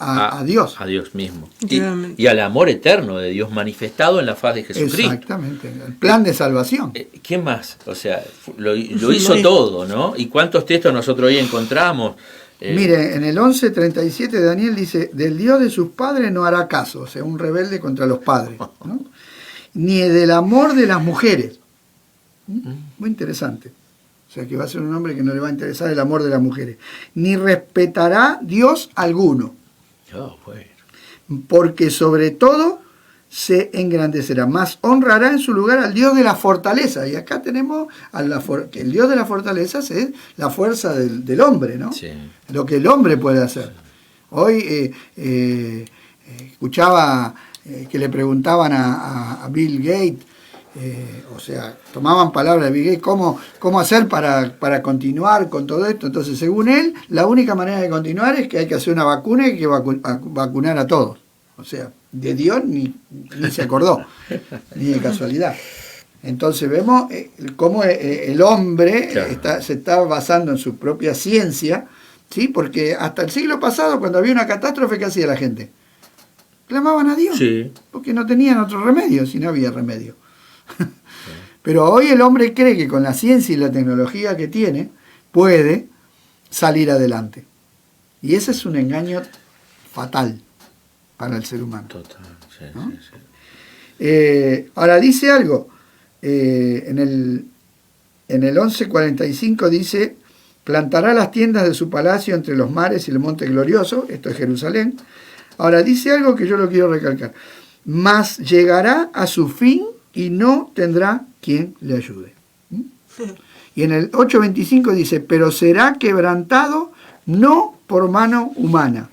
a Dios. A Dios mismo. Realmente. Y al amor eterno de Dios manifestado en la faz de Jesucristo. Exactamente, el plan de salvación. ¿Qué más? O sea, lo hizo todo, ¿no? ¿Y cuántos textos nosotros hoy encontramos? Mire, en el 11:37 de Daniel dice, del Dios de sus padres no hará caso, o sea, un rebelde contra los padres, ¿no? Ni del amor de las mujeres. Muy interesante. O sea, que va a ser un hombre que no le va a interesar el amor de las mujeres. Ni respetará Dios alguno, Bueno. porque sobre todo se engrandecerá, más honrará en su lugar al Dios de la fortaleza. Y acá tenemos que el Dios de la fortaleza es la fuerza del hombre, ¿no? Sí. Lo que el hombre puede hacer. Hoy escuchaba que le preguntaban a Bill Gates, o sea, tomaban palabras de Bill Gates, cómo hacer para continuar con todo esto. Entonces, según él, la única manera de continuar es que hay que hacer una vacuna y hay que vacunar a todos. O sea, de Dios ni se acordó, ni de casualidad. Entonces vemos cómo el hombre Claro. se está basando en su propia ciencia, ¿sí? Porque hasta el siglo pasado, cuando había una catástrofe, ¿qué hacía la gente? Clamaban a Dios, Sí. porque no tenían otro remedio, si no había remedio. Pero hoy el hombre cree que con la ciencia y la tecnología que tiene, puede salir adelante. Y ese es un engaño fatal para el ser humano. Total. Sí, ¿No? sí, sí. Ahora dice algo, en el 11:45 dice, plantará las tiendas de su palacio entre los mares y el monte glorioso, esto es Jerusalén. Ahora dice algo que yo lo quiero recalcar, mas llegará a su fin y no tendrá quien le ayude. Y en el 8:25 dice, pero será quebrantado no por mano humana.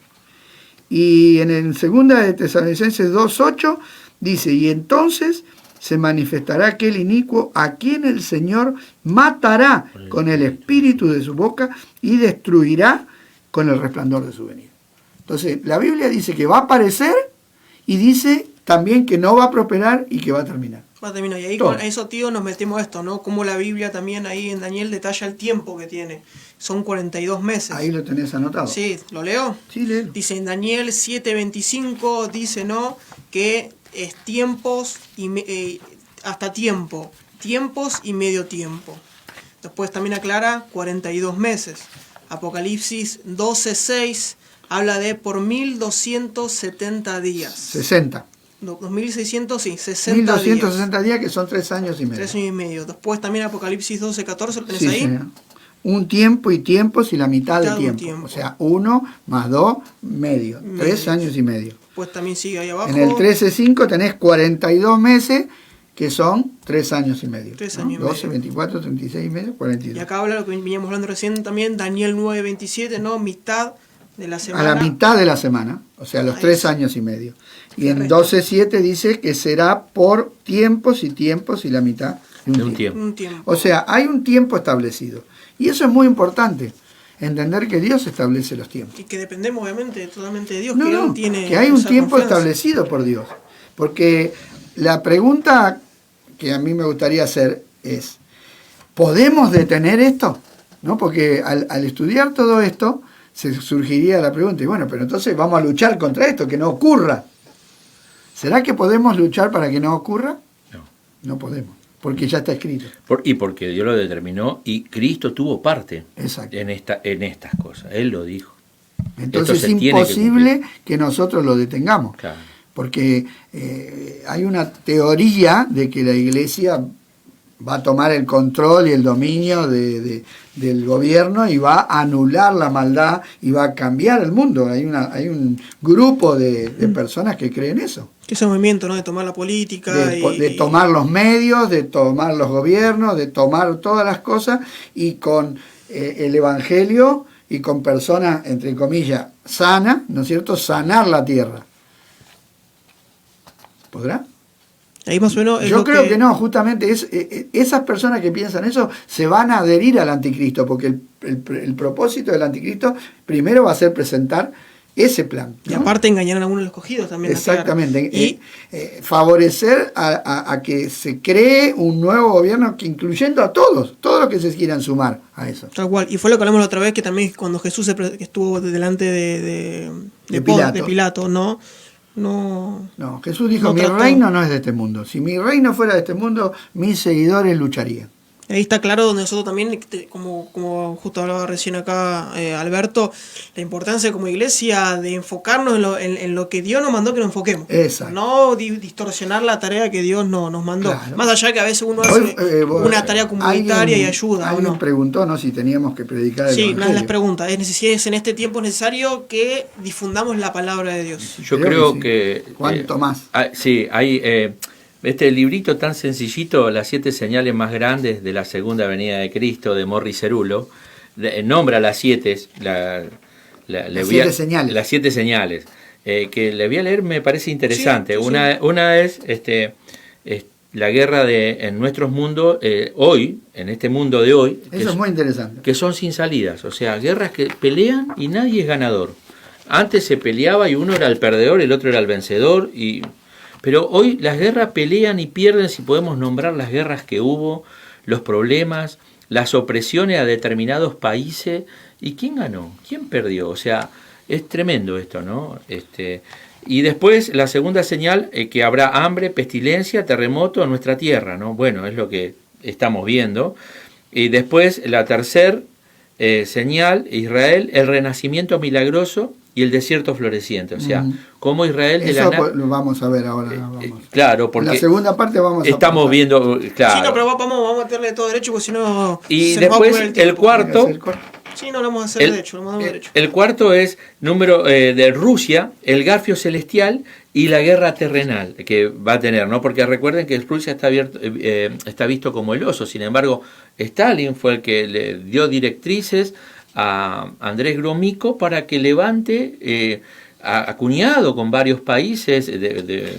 Y en el 2 de Tesalonicenses 2:8 dice, y entonces se manifestará aquel inicuo a quien el Señor matará con el espíritu de su boca y destruirá con el resplandor de su venida. Entonces, la Biblia dice que va a aparecer y dice también que no va a prosperar y que va a terminar. Va a terminar. Y ahí Todo. con eso, tío, nos metemos esto, ¿no? Como la Biblia también ahí en Daniel detalla el tiempo que tiene. Son 42 meses. Ahí lo tenés anotado. Sí, ¿lo leo? Sí, léelo. Dice en Daniel 7:25, dice, ¿no?, que es tiempos y hasta tiempos y medio tiempo. Después también aclara 42 meses. Apocalipsis 12:6 habla de por 1270 días. 60. 2600, sí, 60 días. 1260 días, que son 3 años y medio. 3 años y medio. Después también Apocalipsis 12:14, ¿lo tenés Sí, ahí? señor. Un tiempo y tiempos y la mitad Mitad de de un tiempo. tiempo. O sea, 1 más 2, medio. 3 Medios. años y medio. Pues también sigue ahí abajo. En el 13:5 tenés 42 meses, que son 3 años y medio. 3 ¿no? años y 12, medio. 24, 36 y medio, Y 42. acá habla lo que veníamos hablando recién también, Daniel 9:27, ¿no? Mitad de la A semana. la mitad de la semana, o sea, los Ahí 3 sí. años y medio. Y en Correcto. 12:7 dice que será por tiempos y la mitad De un tiempo. Un tiempo. O sea, hay un tiempo establecido. Y eso es muy importante, entender que Dios establece los tiempos. Y que dependemos obviamente totalmente de Dios, No, que no, Él tiene que hay un esa tiempo confianza. establecido por Dios. Porque la pregunta que a mí me gustaría hacer es, ¿podemos detener esto? ¿No? Porque al estudiar todo esto, se surgiría la pregunta, y bueno, pero entonces vamos a luchar contra esto, que no ocurra. ¿Será que podemos luchar para que no ocurra? No. No podemos, porque ya está escrito. Y porque Dios lo determinó y Cristo tuvo parte Exacto. en estas cosas. Él lo dijo. Entonces Esto es se tiene que imposible que nosotros lo detengamos. Claro. Porque hay una teoría de que la iglesia va a tomar el control y el dominio del gobierno y va a anular la maldad y va a cambiar el mundo. Hay un grupo de personas que creen eso. Que ese movimiento, ¿no? De tomar la política. De tomar los medios, de tomar los gobiernos, de tomar todas las cosas y con el Evangelio y con personas, entre comillas, sanas, ¿no es cierto?, sanar la tierra. ¿Podrá? Ahí más o menos Yo creo que no, justamente esas personas que piensan eso se van a adherir al anticristo, porque el propósito del anticristo primero va a ser presentar ese plan, ¿no? Y aparte engañar a algunos de los escogidos también. Exactamente, y favorecer a que se cree un nuevo gobierno que incluyendo a todos los que se quieran sumar a eso. Tal cual, y fue lo que hablamos la otra vez, que también cuando Jesús que estuvo delante de Pilato, ¿no? No, Jesús dijo, no mi trató. reino no es de este mundo. Si mi reino fuera de este mundo, mis seguidores lucharían. Ahí está claro donde nosotros también, como justo hablaba recién acá Alberto, la importancia como iglesia de enfocarnos en lo que Dios nos mandó que nos enfoquemos. Exacto. No distorsionar la tarea que Dios nos mandó. Claro. Más allá que a veces uno hace una tarea comunitaria y ayuda. Alguien ¿no? preguntó, ¿no?, si teníamos que predicar el Sí, Evangelio. una de las preguntas. Es en este tiempo necesario que difundamos la palabra de Dios. Yo creo que... ¿Cuánto más? Sí, hay... este librito tan sencillito, Las 7 señales más grandes de la segunda venida de Cristo, de Morris Cerulo, nombra las 7, Las 7 señales. Las 7 señales, que le voy a leer, me parece interesante. Sí, sí, Una es la guerra en nuestros mundos, hoy, en este mundo de hoy, Eso es muy interesante. que son sin salidas, o sea, guerras que pelean y nadie es ganador. Antes se peleaba y uno era el perdedor, el otro era el vencedor, pero hoy las guerras pelean y pierden, si podemos nombrar las guerras que hubo, los problemas, las opresiones a determinados países. ¿Y quién ganó? ¿Quién perdió? O sea, es tremendo esto, ¿no? Y después la segunda señal, que habrá hambre, pestilencia, terremoto en nuestra tierra, ¿no? Bueno, es lo que estamos viendo. Y después la tercera señal, Israel, el renacimiento milagroso y el desierto floreciente. O sea, como Israel de eso la lo vamos a ver ahora. claro, porque en la segunda parte vamos estamos viendo, claro. Sí, no, pero vamos a meterle todo derecho, porque si no... Y se nos va a después ocupar el el cuarto... Sí, no lo vamos a hacer derecho, lo vamos a hacer derecho. El cuarto es número de Rusia, el garfio celestial y la guerra terrenal que va a tener, ¿no? Porque recuerden que Rusia está visto como el oso. Sin embargo, Stalin fue el que le dio directrices a Andrés Gromyko para que levante, acuñado con varios países.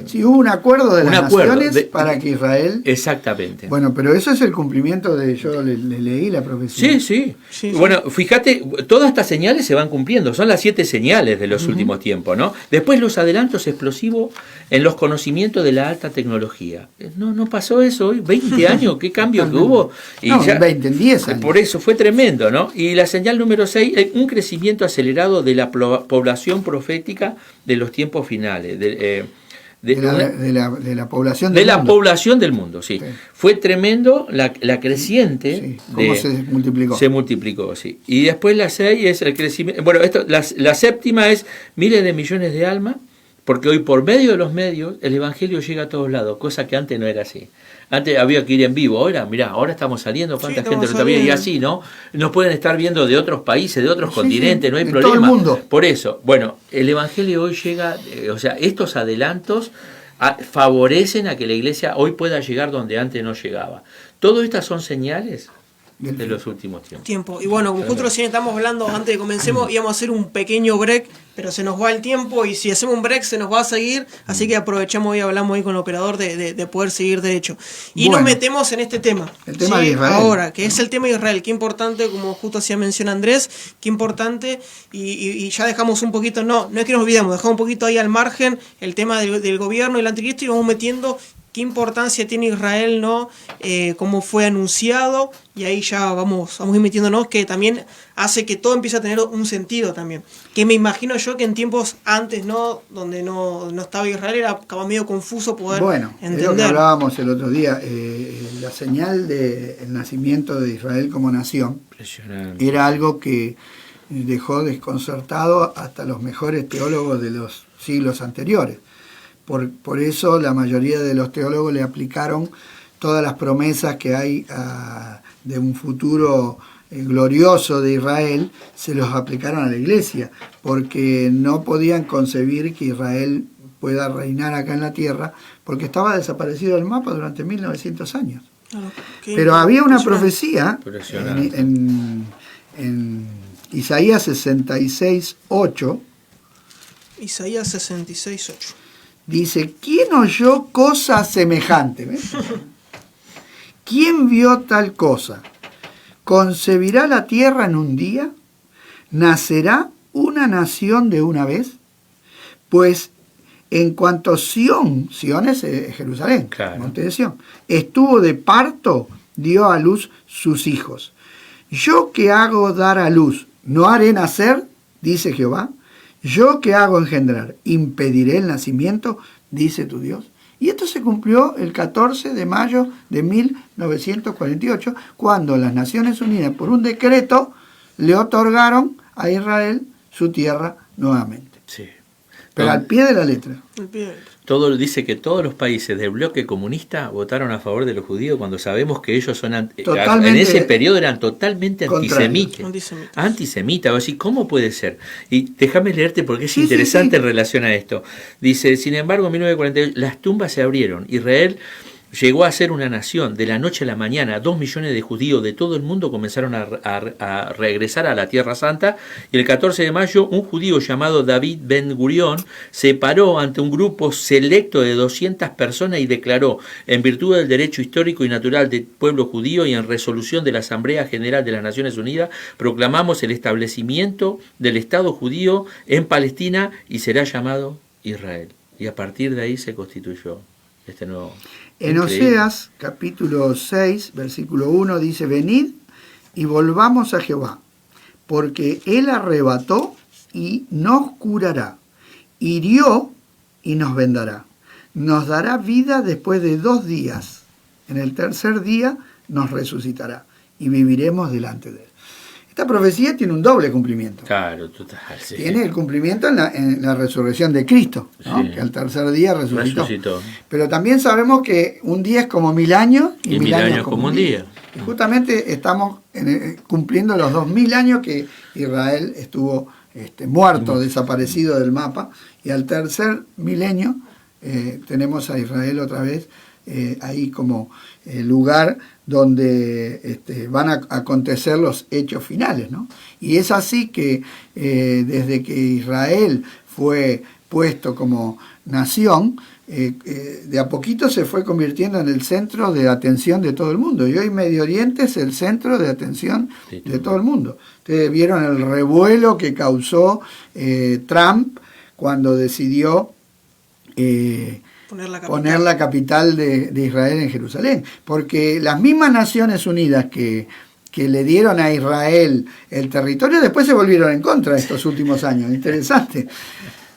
Sí, hubo un acuerdo de las naciones para que Israel... Exactamente. Bueno, pero eso es el cumplimiento de... Yo le leí la profecía. Sí. Bueno, fíjate, todas estas señales se van cumpliendo. Son las 7 señales de los últimos tiempos, ¿no? Después los adelantos explosivos en los conocimientos de la alta tecnología. No pasó eso hoy. 20 años, qué cambio que hubo. Y no, 20, en 10 años. Por eso fue tremendo, ¿no? Y la señal número 6, un crecimiento acelerado de la población profética de los tiempos finales, de la población del mundo. De la población del mundo, sí. Fue tremendo la creciente. Sí. ¿Cómo se multiplicó? Se multiplicó, sí. Y después la 6 es el crecimiento. Bueno, la séptima es miles de millones de almas, porque hoy por medio de los medios el evangelio llega a todos lados, cosa que antes no era así. Antes había que ir en vivo, ahora estamos saliendo, cuánta gente lo sabía, y así, ¿no? Nos pueden estar viendo de otros países, de otros continentes, no hay problema. Todo el mundo. Por eso, bueno, el evangelio hoy llega, o sea, estos adelantos favorecen a que la iglesia hoy pueda llegar donde antes no llegaba. Todas estas son señales de los últimos tiempos. Y bueno, como justo recién estamos hablando, antes de comencemos, íbamos a hacer un pequeño break, pero se nos va el tiempo y si hacemos un break se nos va a seguir, así que aprovechamos y hablamos ahí con el operador de poder seguir derecho. Y nos metemos en este tema. El tema de Israel. Ahora, que es el tema de Israel. Qué importante, como justo hacía mención Andrés, qué importante, y ya dejamos un poquito, no es que nos olvidemos, dejamos un poquito ahí al margen el tema del gobierno y el anticristo y vamos metiendo qué importancia tiene Israel, ¿no? Cómo fue anunciado, y ahí ya vamos a ir metiéndonos, que también hace que todo empiece a tener un sentido también. Que me imagino yo que en tiempos antes, ¿no? Donde no estaba Israel, era como medio confuso poder entender. Es lo que hablábamos el otro día, la señal del nacimiento de Israel como nación era algo que dejó desconcertado hasta los mejores teólogos de los siglos anteriores. Por eso la mayoría de los teólogos le aplicaron todas las promesas que hay de un futuro glorioso de Israel, se los aplicaron a la iglesia, porque no podían concebir que Israel pueda reinar acá en la tierra, porque estaba desaparecido del mapa durante 1900 años. Pero había una profecía en Isaías 66:8. Isaías 66:8. Dice, ¿quién oyó cosa semejante? ¿Ves? ¿Quién vio tal cosa? ¿Concebirá la tierra en un día? ¿Nacerá una nación de una vez? Pues en cuanto Sión es Jerusalén, claro, monte de Sión, estuvo de parto, dio a luz sus hijos. Yo que hago dar a luz, no haré nacer, dice Jehová. Yo que hago engendrar, impediré el nacimiento, dice tu Dios. Y esto se cumplió el 14 de mayo de 1948, cuando las Naciones Unidas, por un decreto, le otorgaron a Israel su tierra nuevamente. Sí. Pero al pie de la letra. Todo dice que todos los países del bloque comunista votaron a favor de los judíos, cuando sabemos que ellos son en ese periodo eran totalmente antisemitas. Así, ¿cómo puede ser? Y déjame leerte porque es interesante en relación a esto. Dice, sin embargo, en 1948 las tumbas se abrieron. Israel llegó a ser una nación. De la noche a la mañana, 2 millones de judíos de todo el mundo comenzaron a regresar a la Tierra Santa, y el 14 de mayo un judío llamado David Ben Gurión se paró ante un grupo selecto de 200 personas y declaró, en virtud del derecho histórico y natural del pueblo judío y en resolución de la Asamblea General de las Naciones Unidas, proclamamos el establecimiento del Estado judío en Palestina y será llamado Israel. Y a partir de ahí se constituyó este nuevo... En Oseas, capítulo 6, versículo 1, dice, venid y volvamos a Jehová, porque él arrebató y nos curará, hirió y nos vendará, nos dará vida después de 2 días, en el tercer día nos resucitará y viviremos delante de él. Esta profecía tiene un doble cumplimiento. Claro, total. Sí. Tiene el cumplimiento en la resurrección de Cristo, ¿no? Sí. Que al tercer día resucitó. Pero también sabemos que un día es como 1000 años y 1000 años como un día. Y justamente estamos cumpliendo los 2000 años que Israel estuvo muerto, desaparecido del mapa, y al tercer milenio tenemos a Israel otra vez ahí como lugar donde van a acontecer los hechos finales, ¿no? Y es así que desde que Israel fue puesto como nación, de a poquito se fue convirtiendo en el centro de atención de todo el mundo. Y hoy Medio Oriente es el centro de atención de todo el mundo. Ustedes vieron el revuelo que causó Trump cuando decidió poner la capital de Israel en Jerusalén, porque las mismas Naciones Unidas que le dieron a Israel el territorio, después se volvieron en contra estos últimos años. Interesante,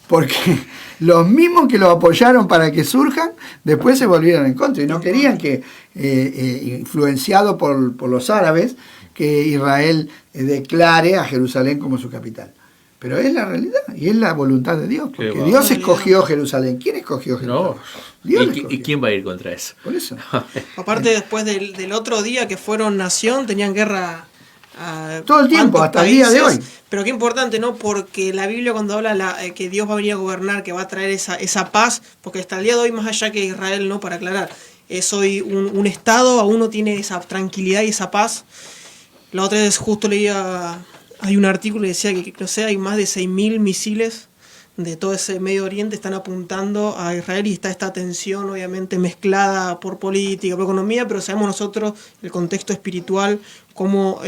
porque los mismos que lo apoyaron para que surjan, después se volvieron en contra, y no querían que, influenciado por los árabes, que Israel declare a Jerusalén como su capital. Pero es la realidad y es la voluntad de Dios, porque Dios escogió Jerusalén. ¿Quién escogió Jerusalén? No. Dios ¿Y quién va a ir contra eso? Por eso. Aparte, después del otro día que fueron nación, tenían guerra todo el tiempo, hasta el día de hoy. Pero qué importante, ¿no? Porque la Biblia, cuando habla que Dios va a venir a gobernar, que va a traer esa paz, porque hasta el día de hoy, más allá que Israel, ¿no? Para aclarar, es hoy un Estado, aún no tiene esa tranquilidad y esa paz. La otra vez justo leía... Hay un artículo que decía que, no sé, hay más de 6.000 misiles de todo ese Medio Oriente están apuntando a Israel, y está esta tensión obviamente mezclada por política, por economía, pero sabemos nosotros el contexto espiritual, cómo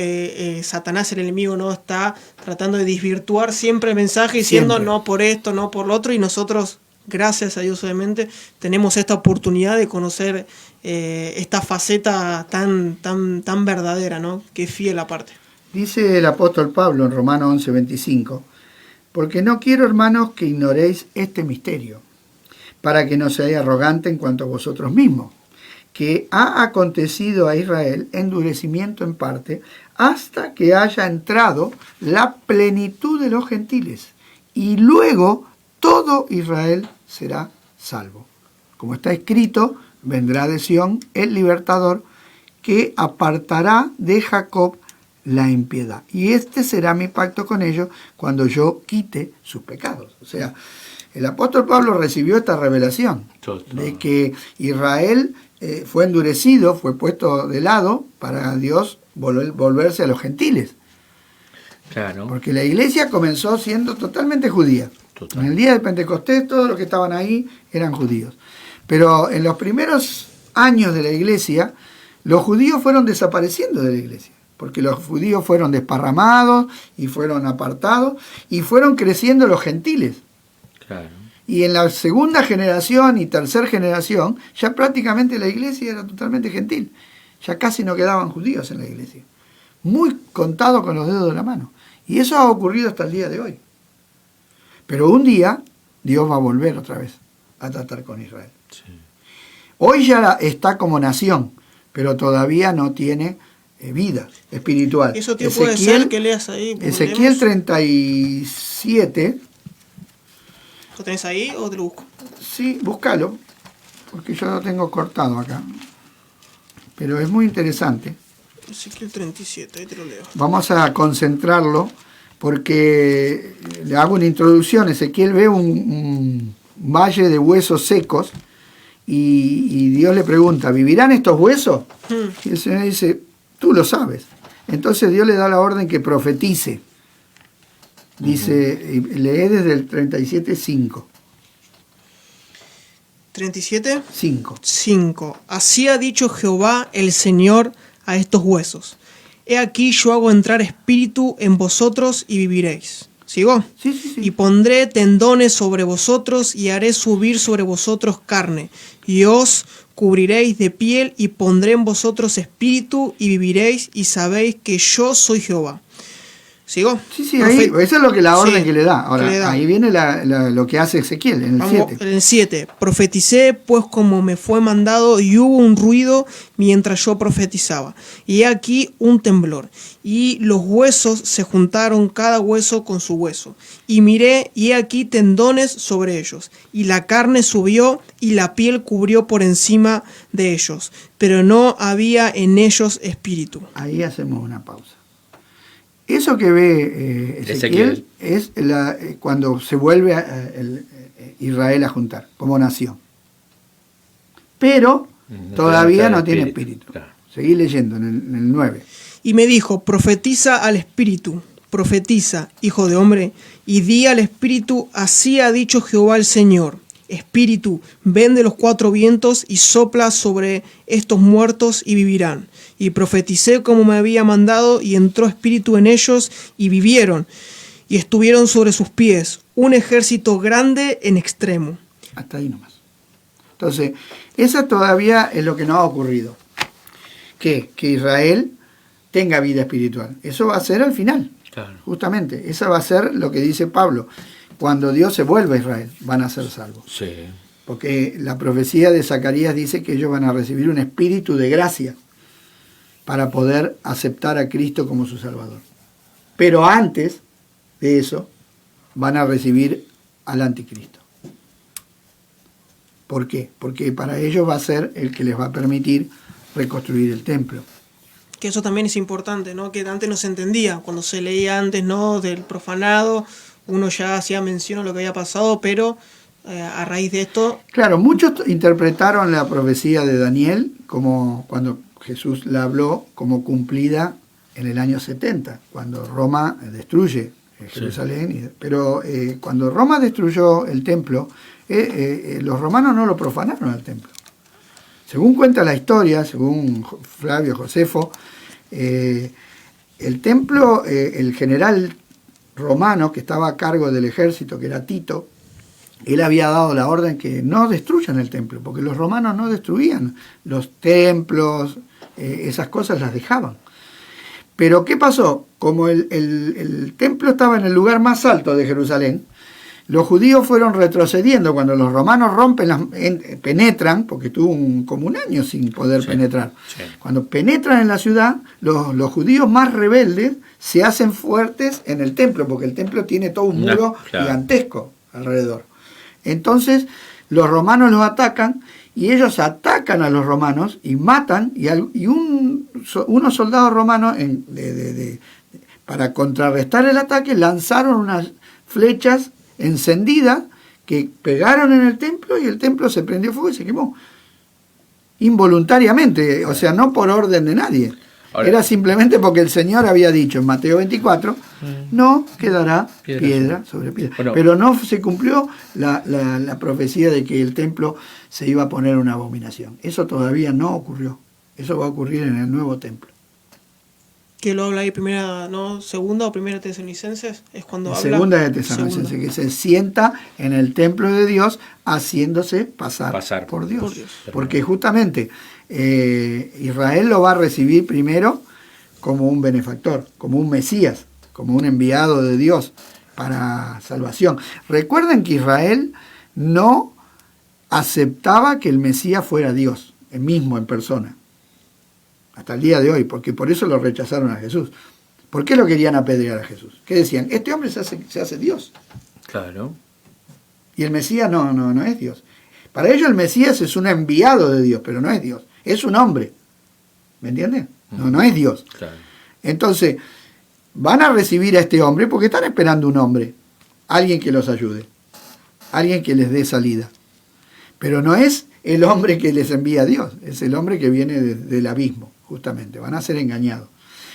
Satanás, el enemigo, no está tratando de desvirtuar siempre el mensaje, diciendo no por esto, no por lo otro, y nosotros, gracias a Dios obviamente, tenemos esta oportunidad de conocer esta faceta tan verdadera, ¿no? Que es fiel aparte. Dice el apóstol Pablo en Romanos 11:25, porque no quiero, hermanos, que ignoréis este misterio, para que no seáis arrogantes en cuanto a vosotros mismos, que ha acontecido a Israel endurecimiento en parte, hasta que haya entrado la plenitud de los gentiles, y luego todo Israel será salvo. Como está escrito, vendrá de Sión el libertador que apartará de Jacob la impiedad. Y este será mi pacto con ellos cuando yo quite sus pecados. O sea, el apóstol Pablo recibió esta revelación de que Israel fue endurecido, fue puesto de lado para Dios volverse a los gentiles. Claro. Porque la iglesia comenzó siendo totalmente judía. En el día de Pentecostés todos los que estaban ahí eran judíos. Pero en los primeros años de la iglesia, los judíos fueron desapareciendo de la iglesia. Porque los judíos fueron desparramados y fueron apartados y fueron creciendo los gentiles. Claro. Y en la segunda generación y tercera generación, ya prácticamente la iglesia era totalmente gentil. Ya casi no quedaban judíos en la iglesia. Muy contado con los dedos de la mano. Y eso ha ocurrido hasta el día de hoy. Pero un día Dios va a volver otra vez a tratar con Israel. Sí. Hoy ya está como nación, pero todavía no tiene vida espiritual. Eso te puede ser que leas ahí. Ezequiel 37. ¿Lo tenés ahí o te lo busco? Sí, búscalo, porque yo lo tengo cortado acá. Pero es muy interesante. Ezequiel 37, ahí te lo leo. Vamos a concentrarlo porque le hago una introducción. Ezequiel ve un valle de huesos secos y Dios le pregunta, ¿vivirán estos huesos? Y el Señor dice, tú lo sabes. Entonces Dios le da la orden que profetice. Dice, lee desde el 37:5. ¿37? 5. 5. Así ha dicho Jehová el Señor a estos huesos. He aquí yo hago entrar espíritu en vosotros y viviréis. ¿Sigo? Sí. Y pondré tendones sobre vosotros y haré subir sobre vosotros carne. Y os cubriréis de piel y pondré en vosotros espíritu y viviréis y sabéis que yo soy Jehová. ¿Sigo? Sí, ahí, esa es lo que la orden que le da. Ahora, le da. ahí viene lo que hace Ezequiel, en el 7. En el 7. Profeticé, pues como me fue mandado, y hubo un ruido mientras yo profetizaba. Y he aquí un temblor. Y los huesos se juntaron cada hueso con su hueso. Y miré, y he aquí tendones sobre ellos. Y la carne subió, y la piel cubrió por encima de ellos. Pero no había en ellos espíritu. Ahí hacemos una pausa. Eso que ve Ezequiel es cuando se vuelve Israel a juntar como nación. Pero todavía no tiene espíritu. Claro. Seguí leyendo en el 9. Y me dijo, profetiza al espíritu, profetiza, hijo de hombre, y di al espíritu, así ha dicho Jehová el Señor. Espíritu, ven de los 4 vientos y sopla sobre estos muertos y vivirán. Y profeticé como me había mandado, y entró espíritu en ellos, y vivieron, y estuvieron sobre sus pies, un ejército grande en extremo. Hasta ahí nomás. Entonces, eso todavía es lo que no ha ocurrido. Que Israel tenga vida espiritual. Eso va a ser al final. Claro. Justamente, eso va a ser lo que dice Pablo. Cuando Dios se vuelva a Israel, van a ser salvos. Sí. Porque la profecía de Zacarías dice que ellos van a recibir un espíritu de gracia para poder aceptar a Cristo como su Salvador. Pero antes de eso, van a recibir al anticristo. ¿Por qué? Porque para ellos va a ser el que les va a permitir reconstruir el templo. Que eso también es importante, ¿no? Que antes no se entendía. Cuando se leía antes, ¿no?, del profanado, uno ya hacía mención a lo que había pasado, pero a raíz de esto... Claro, muchos interpretaron la profecía de Daniel como cuando Jesús la habló como cumplida en el año 70, cuando Roma destruye Jerusalén. Sí. Pero cuando Roma destruyó el templo, los romanos no lo profanaron al templo. Según cuenta la historia, según Flavio Josefo, el templo, el general romano que estaba a cargo del ejército, que era Tito, él había dado la orden que no destruyan el templo, porque los romanos no destruían los templos, esas cosas las dejaban. Pero ¿qué pasó? Como el templo estaba en el lugar más alto de Jerusalén, los judíos fueron retrocediendo. Cuando los romanos penetran, porque tuvo como un año sin poder penetrar. Sí. Cuando penetran en la ciudad, los judíos más rebeldes se hacen fuertes en el templo, porque el templo tiene todo un muro gigantesco alrededor. Entonces, los romanos los atacan y ellos atacan a los romanos y matan, y unos soldados romanos, para contrarrestar el ataque, lanzaron unas flechas encendidas que pegaron en el templo y el templo se prendió fuego y se quemó. Involuntariamente, o sea, no por orden de nadie. Ahora, era simplemente porque el Señor había dicho en Mateo 24, no quedará piedra sobre piedra. Bueno, pero no se cumplió la profecía de que el templo se iba a poner una abominación. Eso todavía no ocurrió. Eso va a ocurrir en el nuevo templo. ¿Qué lo habla ahí segunda o primera Tesalonicenses? Es cuando habla. Segunda de Tesalonicenses, que se sienta en el templo de Dios haciéndose pasar por Dios. Porque justamente Israel lo va a recibir primero como un benefactor, como un Mesías, como un enviado de Dios para salvación. Recuerden que Israel no aceptaba que el Mesías fuera Dios, el mismo en persona. Hasta el día de hoy, porque por eso lo rechazaron a Jesús. ¿Por qué lo querían apedrear a Jesús? ¿Qué decían? Este hombre se hace Dios. Claro. Y el Mesías no es Dios. Para ellos el Mesías es un enviado de Dios, pero no es Dios. Es un hombre. ¿Me entiendes? No es Dios. Claro. Entonces, van a recibir a este hombre porque están esperando un hombre. Alguien que los ayude. Alguien que les dé salida. Pero no es el hombre que les envía a Dios. Es el hombre que viene del abismo. Justamente, van a ser engañados.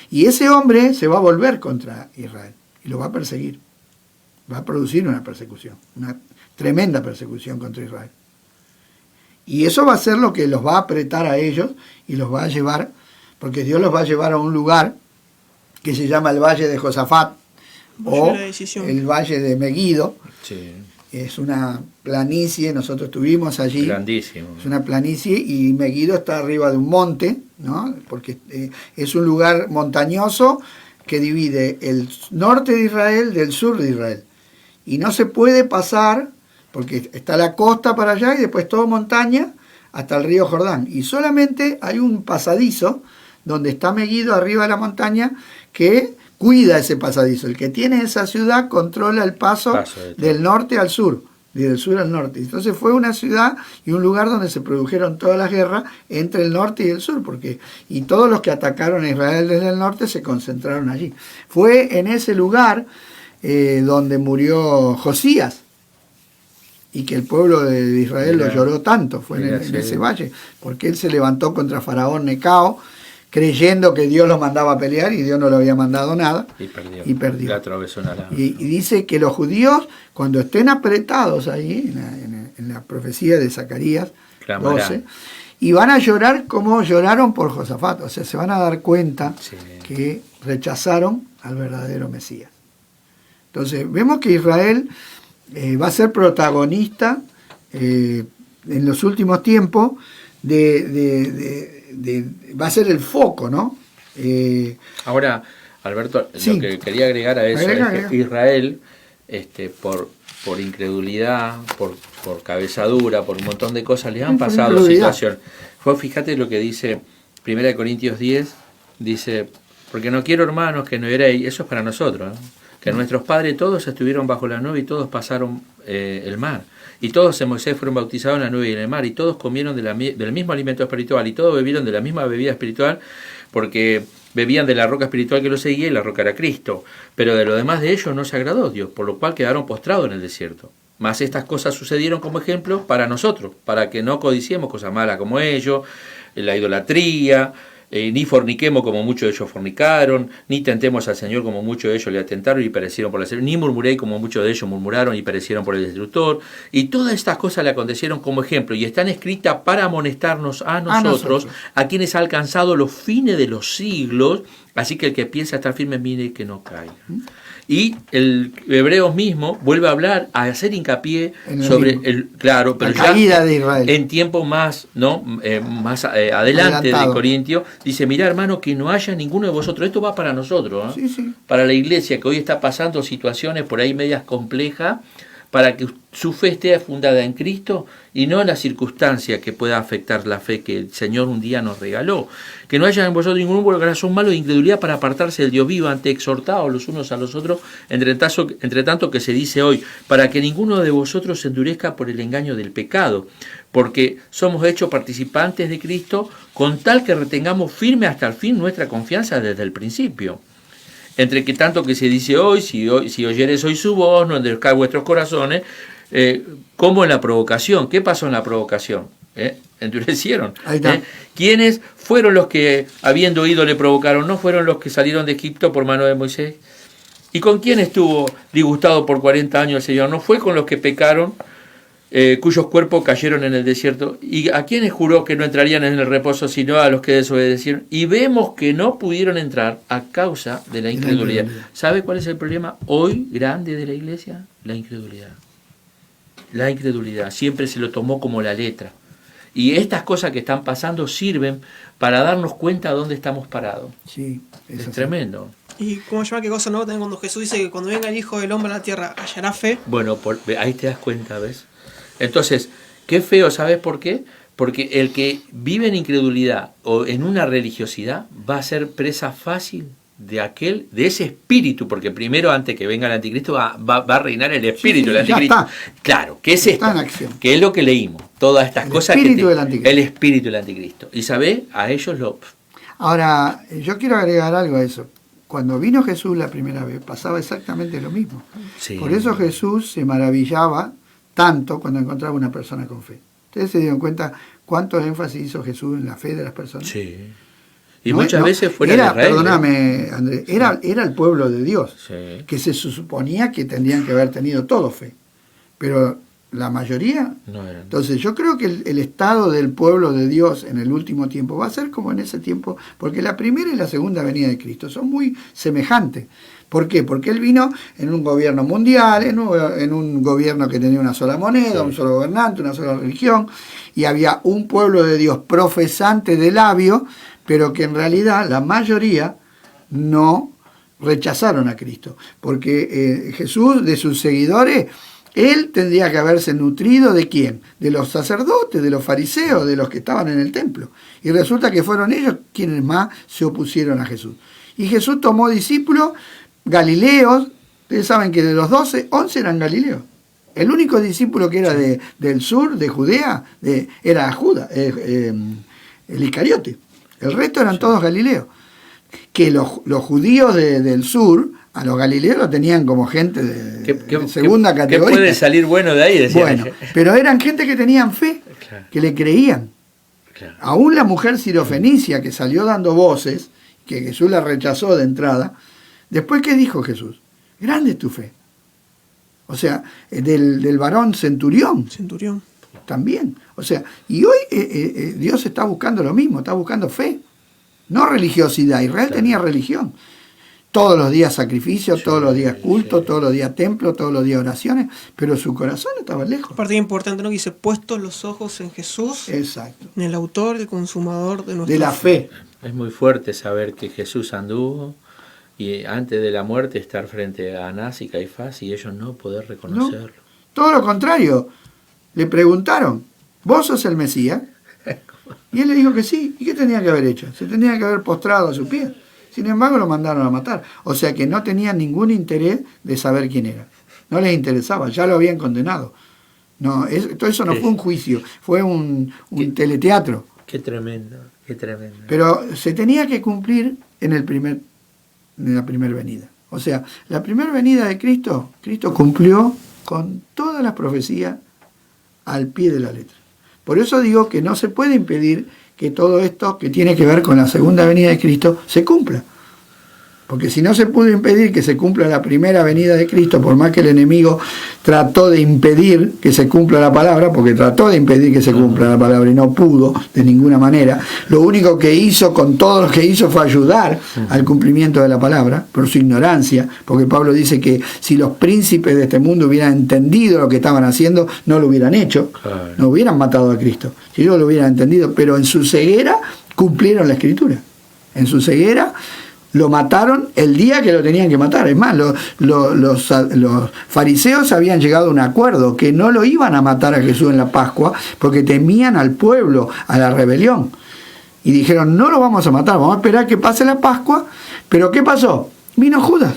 Y ese hombre se va a volver contra Israel y lo va a perseguir. Va a producir una persecución, una tremenda persecución contra Israel. Y eso va a ser lo que los va a apretar a ellos y los va a llevar, porque Dios los va a llevar a un lugar que se llama el Valle de Josafat o el Valle de Meguido. Sí. Es una planicie, nosotros estuvimos allí. Grandísimo. Es una planicie y Meguido está arriba de un monte, ¿no? Porque es un lugar montañoso que divide el norte de Israel del sur de Israel. Y no se puede pasar, porque está la costa para allá y después todo montaña hasta el río Jordán. Y solamente hay un pasadizo donde está Meguido arriba de la montaña que cuida ese pasadizo. El que tiene esa ciudad controla el paso del norte al sur, y del sur al norte. Entonces fue una ciudad y un lugar donde se produjeron todas las guerras entre el norte y el sur, y todos los que atacaron a Israel desde el norte se concentraron allí. Fue en ese lugar donde murió Josías, y que el pueblo de Israel lo lloró tanto, fue en ese valle, porque él se levantó contra Faraón Necao, creyendo que Dios lo mandaba a pelear y Dios no le había mandado nada y perdió. Y dice que los judíos, cuando estén apretados ahí en la profecía de Zacarías 12, y van a llorar como lloraron por Josafat, o sea, se van a dar cuenta que rechazaron al verdadero Mesías. Entonces vemos que Israel va a ser protagonista en los últimos tiempos va a ser el foco, ¿no? Ahora, Alberto, lo que quería agregar a eso es que Israel, por incredulidad, por cabezadura, por un montón de cosas, les han pasado situaciones. Fíjate lo que dice 1 Corintios 10, dice, porque no quiero, hermanos, que no eréis, eso es para nosotros, ¿no? Que nuestros padres todos estuvieron bajo la nube y todos pasaron el mar. Y todos en Moisés fueron bautizados en la nube y en el mar, y todos comieron del mismo alimento espiritual, y todos bebieron de la misma bebida espiritual, porque bebían de la roca espiritual que los seguía, y la roca era Cristo. Pero de lo demás de ellos no se agradó Dios, por lo cual quedaron postrados en el desierto. Mas estas cosas sucedieron como ejemplo para nosotros, para que no codiciemos cosas malas como ellos, la idolatría, ni forniquemos como muchos de ellos fornicaron, ni tentemos al Señor como muchos de ellos le atentaron y perecieron por la serpiente, ni murmuréis como muchos de ellos murmuraron y perecieron por el destructor. Y todas estas cosas le acontecieron como ejemplo y están escritas para amonestarnos a nosotros, a quienes ha alcanzado los fines de los siglos. Así que el que piensa estar firme, mire que no caiga. Y el Hebreos mismo vuelve a hablar, a hacer hincapié sobre pero la caída de Israel. En tiempo más, más adelante de Corintio, dice, mirá, hermano, que no haya ninguno de vosotros, esto va para nosotros, para la iglesia que hoy está pasando situaciones por ahí medias complejas, para que su fe esté fundada en Cristo y no en la circunstancia que pueda afectar la fe que el Señor un día nos regaló. Que no haya en vosotros ningún corazón malo de incredulidad para apartarse del Dios vivo, ante exhortados los unos a los otros, entre tanto que se dice hoy, para que ninguno de vosotros se endurezca por el engaño del pecado, porque somos hechos participantes de Cristo, con tal que retengamos firme hasta el fin nuestra confianza desde el principio. Entre que tanto que se dice hoy, si oyeres hoy su voz, no endurezcáis vuestros corazones, como en la provocación. ¿Qué pasó en la provocación? Endurecieron. ¿Quiénes fueron los que, habiendo oído, le provocaron? ¿No fueron los que salieron de Egipto por mano de Moisés? ¿Y con quién estuvo disgustado por 40 años el Señor? ¿No fue con los que pecaron, cuyos cuerpos cayeron en el desierto? ¿Y a quiénes juró que no entrarían en el reposo, sino a los que desobedecieron? Y vemos que no pudieron entrar a causa de la incredulidad. ¿Sabe cuál es el problema hoy grande de la iglesia? La incredulidad. La incredulidad. Siempre se lo tomó como la letra. Y estas cosas que están pasando sirven para darnos cuenta de dónde estamos parados. Sí, es tremendo. ¿Y cómo se llama qué cosa no? También cuando Jesús dice que cuando venga el Hijo del Hombre a la tierra, ¿hallará fe? Bueno, ahí te das cuenta, ¿ves? Entonces, qué feo, ¿sabes por qué? Porque el que vive en incredulidad o en una religiosidad va a ser presa fácil de ese espíritu, porque primero, antes que venga el anticristo, va a reinar el espíritu del anticristo. Claro, ¿qué es esto? Que es lo que leímos, todas estas cosas. El espíritu del anticristo. Y ¿sabés? A ellos lo... Ahora, yo quiero agregar algo a eso. Cuando vino Jesús la primera vez, pasaba exactamente lo mismo. Sí. Por eso Jesús se maravillaba tanto cuando encontraba una persona con fe. ¿Ustedes se dieron cuenta cuánto énfasis hizo Jesús en la fe de las personas? Sí. Y muchas veces fuera de Israel. Perdóname, Andrés, era el pueblo de Dios, sí, que se suponía que tendrían que haber tenido todo fe. Pero la mayoría no eran. Entonces yo creo que el estado del pueblo de Dios en el último tiempo va a ser como en ese tiempo, porque la primera y la segunda venida de Cristo son muy semejantes. ¿Por qué? Porque Él vino en un gobierno mundial, en un gobierno que tenía una sola moneda, sí, un solo gobernante, una sola religión, y había un pueblo de Dios profesante de labio, pero que en realidad la mayoría no rechazaron a Cristo. Porque Jesús, de sus seguidores, Él tendría que haberse nutrido ¿de quién? De los sacerdotes, de los fariseos, de los que estaban en el templo. Y resulta que fueron ellos quienes más se opusieron a Jesús. Y Jesús tomó discípulos galileos. Ustedes saben que de los 12, 11 eran galileos. El único discípulo que era del sur, de Judea, era Judas, el Iscariote. El resto eran todos galileos. Que los judíos del sur, a los galileos lo tenían como gente de segunda categoría. ¿Qué puede salir bueno de ahí? Decía. Bueno, pero eran gente que tenían fe, claro, que le creían. Claro. Aún la mujer sirofenicia que salió dando voces, que Jesús la rechazó de entrada, después ¿qué dijo Jesús? Grande es tu fe. O sea, del varón centurión. También. O sea, y hoy Dios está buscando lo mismo, está buscando fe, no religiosidad. Israel tenía religión. Todos los días sacrificios, todos los días cultos, todos los días templos, todos los días oraciones, pero su corazón estaba lejos. Parte importante, ¿no? Que dice, puestos los ojos en Jesús, exacto, en el autor, el consumador de nuestra de la fe. Es muy fuerte saber que Jesús anduvo y antes de la muerte estar frente a Anás y Caifás y ellos no poder reconocerlo. No, todo lo contrario. Le preguntaron, ¿vos sos el Mesías? Y él le dijo que sí. ¿Y qué tenía que haber hecho? Se tenía que haber postrado a sus pies. Sin embargo, lo mandaron a matar. O sea que no tenían ningún interés de saber quién era. No les interesaba, ya lo habían condenado. No, todo eso no fue un juicio, fue un teleteatro. Qué tremendo, qué tremendo. Pero se tenía que cumplir en la primera venida. O sea, la primera venida de Cristo cumplió con todas las profecías al pie de la letra. Por eso digo que no se puede impedir que todo esto que tiene que ver con la segunda venida de Cristo se cumpla. Porque si no se pudo impedir que se cumpla la primera venida de Cristo, por más que el enemigo trató de impedir que se cumpla la palabra, porque trató de impedir que se cumpla la palabra y no pudo de ninguna manera, lo único que hizo con todo lo que hizo fue ayudar al cumplimiento de la palabra, por su ignorancia, porque Pablo dice que si los príncipes de este mundo hubieran entendido lo que estaban haciendo, no lo hubieran hecho, no hubieran matado a Cristo, si ellos lo hubieran entendido, pero en su ceguera cumplieron la Escritura, en su ceguera lo mataron el día que lo tenían que matar. Es más, los fariseos habían llegado a un acuerdo que no lo iban a matar a Jesús en la Pascua porque temían al pueblo, a la rebelión. Y dijeron, no lo vamos a matar, vamos a esperar que pase la Pascua. Pero ¿qué pasó? Vino Judas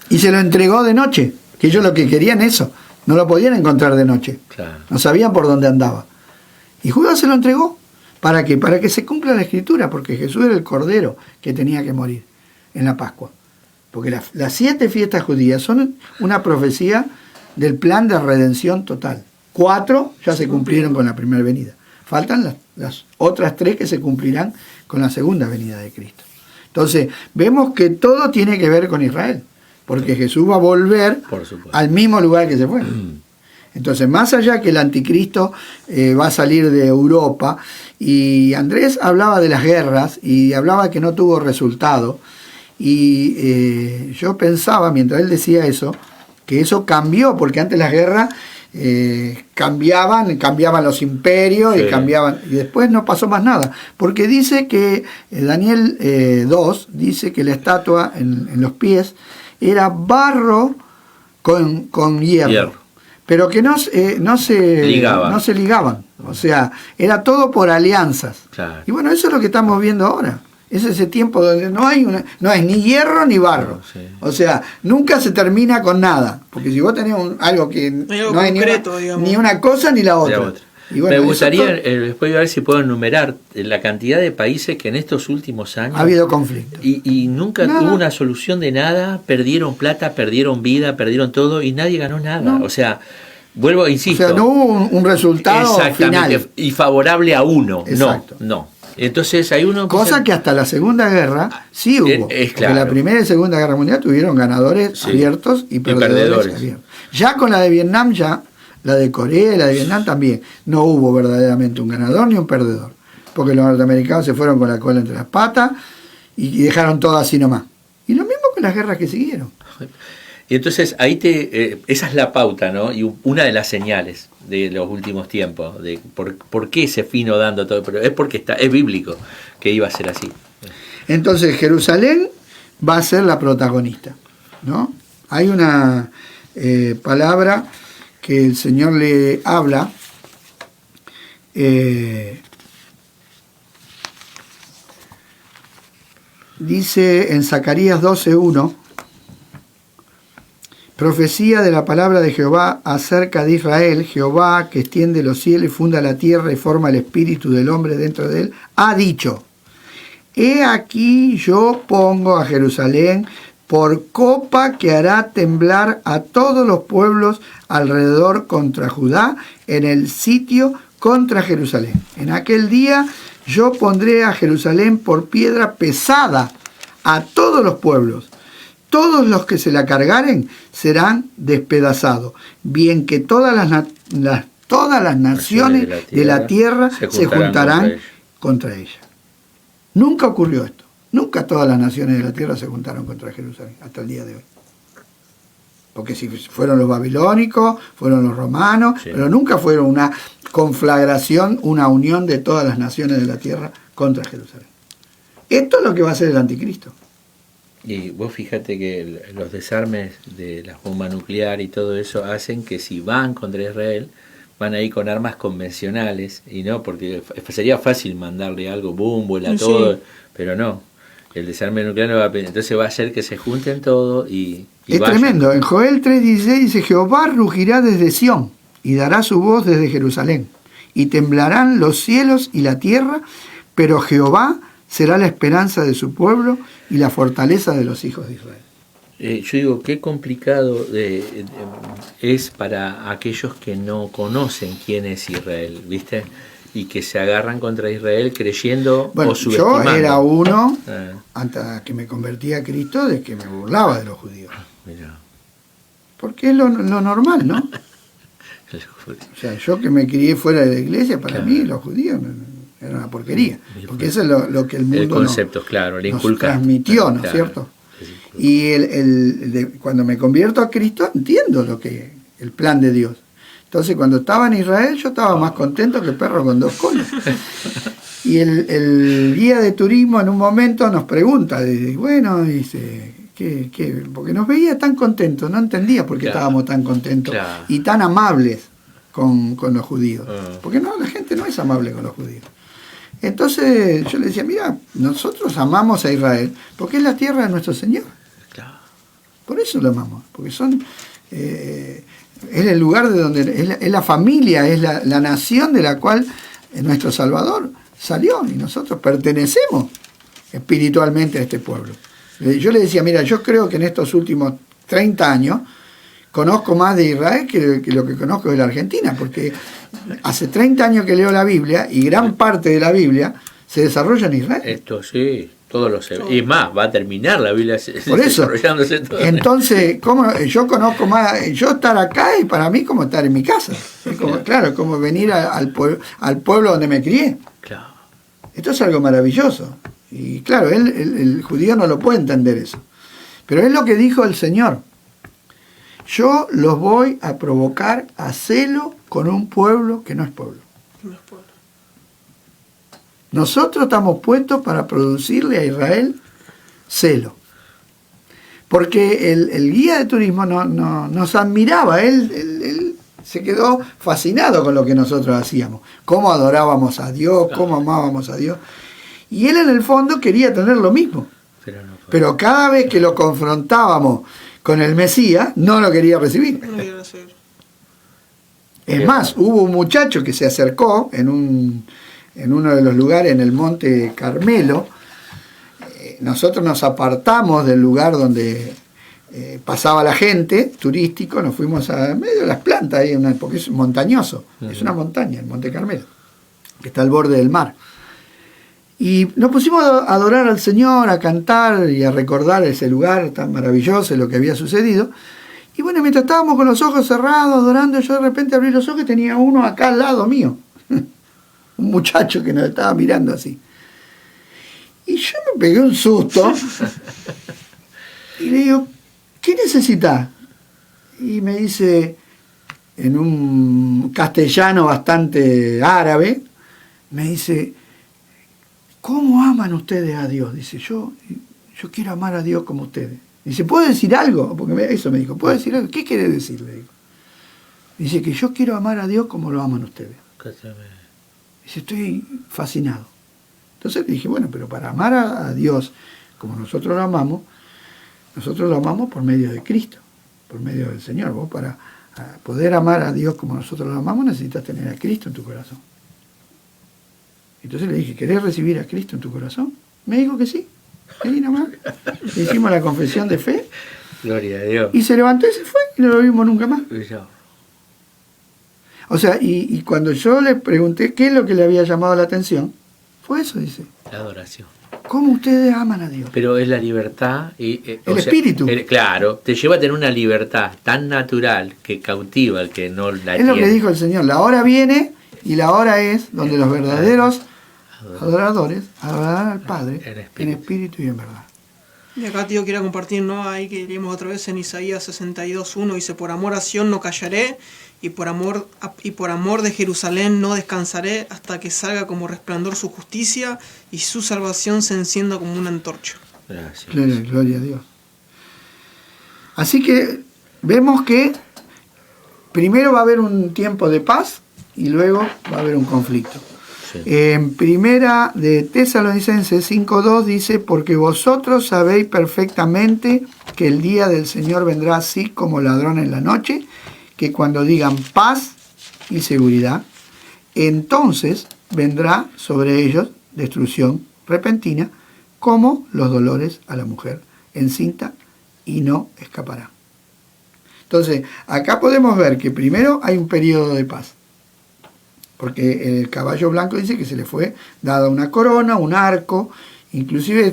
y se lo entregó de noche, que ellos lo que querían eso, no lo podían encontrar de noche, claro. No sabían por dónde andaba. Y Judas se lo entregó. ¿Para qué? Para que se cumpla la Escritura, porque Jesús era el Cordero que tenía que morir en la Pascua. Porque las 7 fiestas judías son una profecía del plan de redención total. 4 ya se cumplieron con la primera venida. Faltan las otras 3 que se cumplirán con la segunda venida de Cristo. Entonces, vemos que todo tiene que ver con Israel, porque Jesús va a volver al mismo lugar que se fue. Entonces, más allá que el anticristo va a salir de Europa, y Andrés hablaba de las guerras y hablaba que no tuvo resultado, y yo pensaba, mientras él decía eso, que eso cambió, porque antes las guerras cambiaban los imperios, sí. Y después no pasó más nada, porque dice que Daniel 2 dice que la estatua en los pies era barro con hierro. Pero que no se ligaban. O sea, era todo por alianzas. Claro. Y bueno, eso es lo que estamos viendo ahora. Es ese tiempo donde no es ni hierro ni barro. No, sí. O sea, nunca se termina con nada. Porque si vos tenés algo que no hay ni una cosa ni la otra. Y bueno, me gustaría después ver si puedo enumerar la cantidad de países que en estos últimos años ha habido conflictos y nunca hubo una solución de nada. Perdieron plata, perdieron vida, perdieron todo y nadie ganó nada. No. O sea, vuelvo, insisto, o sea, no hubo un resultado final y favorable a uno. Exacto. No. Entonces hay uno cosa que hasta la Segunda Guerra sí hubo, claro. Porque la Primera y Segunda Guerra Mundial tuvieron ganadores abiertos y perdedores abiertos. Ya con la de Vietnam la de Corea y la de Vietnam también. No hubo verdaderamente un ganador ni un perdedor. Porque los norteamericanos se fueron con la cola entre las patas y dejaron todo así nomás. Y lo mismo con las guerras que siguieron. Y entonces ahí esa es la pauta, ¿no? Y una de las señales de los últimos tiempos, de por qué se vino dando todo, pero es porque es bíblico que iba a ser así. Entonces Jerusalén va a ser la protagonista, ¿no? Hay una palabra que el Señor le habla, dice en Zacarías 12:1, profecía de la palabra de Jehová acerca de Israel, Jehová que extiende los cielos y funda la tierra y forma el espíritu del hombre dentro de él, ha dicho, he aquí yo pongo a Jerusalén por copa que hará temblar a todos los pueblos alrededor contra Judá, en el sitio contra Jerusalén. En aquel día yo pondré a Jerusalén por piedra pesada a todos los pueblos. Todos los que se la cargaren serán despedazados. Bien que todas las naciones de la tierra se juntarán contra ella. Nunca ocurrió esto. Nunca todas las naciones de la tierra se juntaron contra Jerusalén, hasta el día de hoy. Porque si fueron los babilónicos, fueron los romanos, sí. Pero nunca fueron una conflagración, una unión de todas las naciones de la tierra contra Jerusalén. Esto es lo que va a hacer el anticristo. Y vos fíjate que los desarmes de la bomba nuclear y todo eso hacen que si van contra Israel, van a ir con armas convencionales, y no, porque sería fácil mandarle algo, vuela, todo, sí. Pero no. El desarme nuclear no va a... Entonces va a hacer que se junten todo y es vayan. Tremendo. En Joel 3:16 dice, Jehová rugirá desde Sión y dará su voz desde Jerusalén. Y temblarán los cielos y la tierra, pero Jehová será la esperanza de su pueblo y la fortaleza de los hijos de Israel. Yo digo, qué complicado es para aquellos que no conocen quién es Israel, ¿viste? Y que se agarran contra Israel creyendo o subestimando. Yo era uno, antes que me convertí a Cristo, de que me burlaba de los judíos. Mirá. Porque es lo normal, ¿no? O sea, yo que me crié fuera de la iglesia, para mí los judíos era una porquería. Porque eso es lo que el mundo concepto, nos transmitió, ¿no es cierto? Y cuando me convierto a Cristo, entiendo el plan de Dios. Entonces, cuando estaba en Israel, yo estaba más contento que perro con 2 colas. Y el guía de turismo en un momento nos pregunta, bueno, dice, ¿qué? Porque nos veía tan contentos, no entendía por qué estábamos tan contentos y tan amables con los judíos. Porque no, la gente no es amable con los judíos. Entonces yo le decía, mira, nosotros amamos a Israel porque es la tierra de nuestro Señor. Por eso lo amamos, porque es el lugar de donde, es la familia, es la nación de la cual nuestro Salvador salió, y nosotros pertenecemos espiritualmente a este pueblo. Yo le decía, mira, yo creo que en estos últimos 30 años conozco más de Israel que lo que conozco de la Argentina, porque hace 30 años que leo la Biblia y gran parte de la Biblia se desarrolla en Israel. Esto sí, todos los y más, va a terminar la Biblia por eso, desarrollándose todo. Entonces, yo conozco más, yo estar acá y para mí como estar en mi casa. Es como, claro, como venir al pueblo donde me crié. Claro. Esto es algo maravilloso. Y claro, el judío no lo puede entender eso. Pero es lo que dijo el Señor. Yo los voy a provocar a celo con un pueblo que no es pueblo. Nosotros estamos puestos para producirle a Israel celo. Porque el guía de turismo nos admiraba, él se quedó fascinado con lo que nosotros hacíamos, cómo adorábamos a Dios, cómo amábamos a Dios. Y él en el fondo quería tener lo mismo. Pero cada vez que lo confrontábamos con el Mesías, no lo quería recibir. Es más, hubo un muchacho que se acercó en uno de los lugares, en el Monte Carmelo. Nosotros nos apartamos del lugar donde pasaba la gente, turístico, nos fuimos a medio de las plantas, ahí porque es montañoso, es una montaña, el Monte Carmelo, que está al borde del mar. Y nos pusimos a adorar al Señor, a cantar y a recordar ese lugar tan maravilloso, lo que había sucedido. Y bueno, mientras estábamos con los ojos cerrados, adorando, yo de repente abrí los ojos y tenía uno acá al lado mío. Un muchacho que nos estaba mirando así. Y yo me pegué un susto. Y le digo, ¿qué necesitas? Y me dice, en un castellano bastante árabe, me dice, ¿cómo aman ustedes a Dios? Dice, yo quiero amar a Dios como ustedes. Dice, ¿puedo decir algo? Porque eso me dijo, ¿puedo decir algo? ¿Qué quiere decir? Le digo. Dice que yo quiero amar a Dios como lo aman ustedes. Dice, estoy fascinado. Entonces le dije, bueno, pero para amar a Dios como nosotros lo amamos por medio de Cristo, por medio del Señor. Vos para poder amar a Dios como nosotros lo amamos necesitas tener a Cristo en tu corazón. Entonces le dije, ¿querés recibir a Cristo en tu corazón? Me dijo que sí. Ahí nomás. Le hicimos la confesión de fe. Gloria a Dios. Y se levantó y se fue y no lo vimos nunca más. O sea, y cuando yo le pregunté qué es lo que le había llamado la atención, fue eso, dice. La adoración. ¿Cómo ustedes aman a Dios? Pero es la libertad. El espíritu. Claro, te lleva a tener una libertad tan natural que cautiva al que no la tiene. Es lo que dijo el Señor. La hora viene y la hora es donde los verdaderos adoradores adorarán al Padre en espíritu y en verdad. Y acá, tío, quiero compartir, ¿no? Ahí que leemos otra vez en Isaías 62:1, dice, por amor a Sión no callaré, y por amor de Jerusalén no descansaré, hasta que salga como resplandor su justicia, y su salvación se encienda como una antorcha. Gracias. Gloria a Dios. Así que vemos que primero va a haber un tiempo de paz, y luego va a haber un conflicto. Sí. En primera de Tesalonicenses 5:2 dice, porque vosotros sabéis perfectamente que el día del Señor vendrá así como ladrón en la noche, que cuando digan paz y seguridad, entonces vendrá sobre ellos destrucción repentina, como los dolores a la mujer encinta, y no escapará. Entonces, acá podemos ver que primero hay un periodo de paz, porque el caballo blanco dice que se le fue dada una corona, un arco, inclusive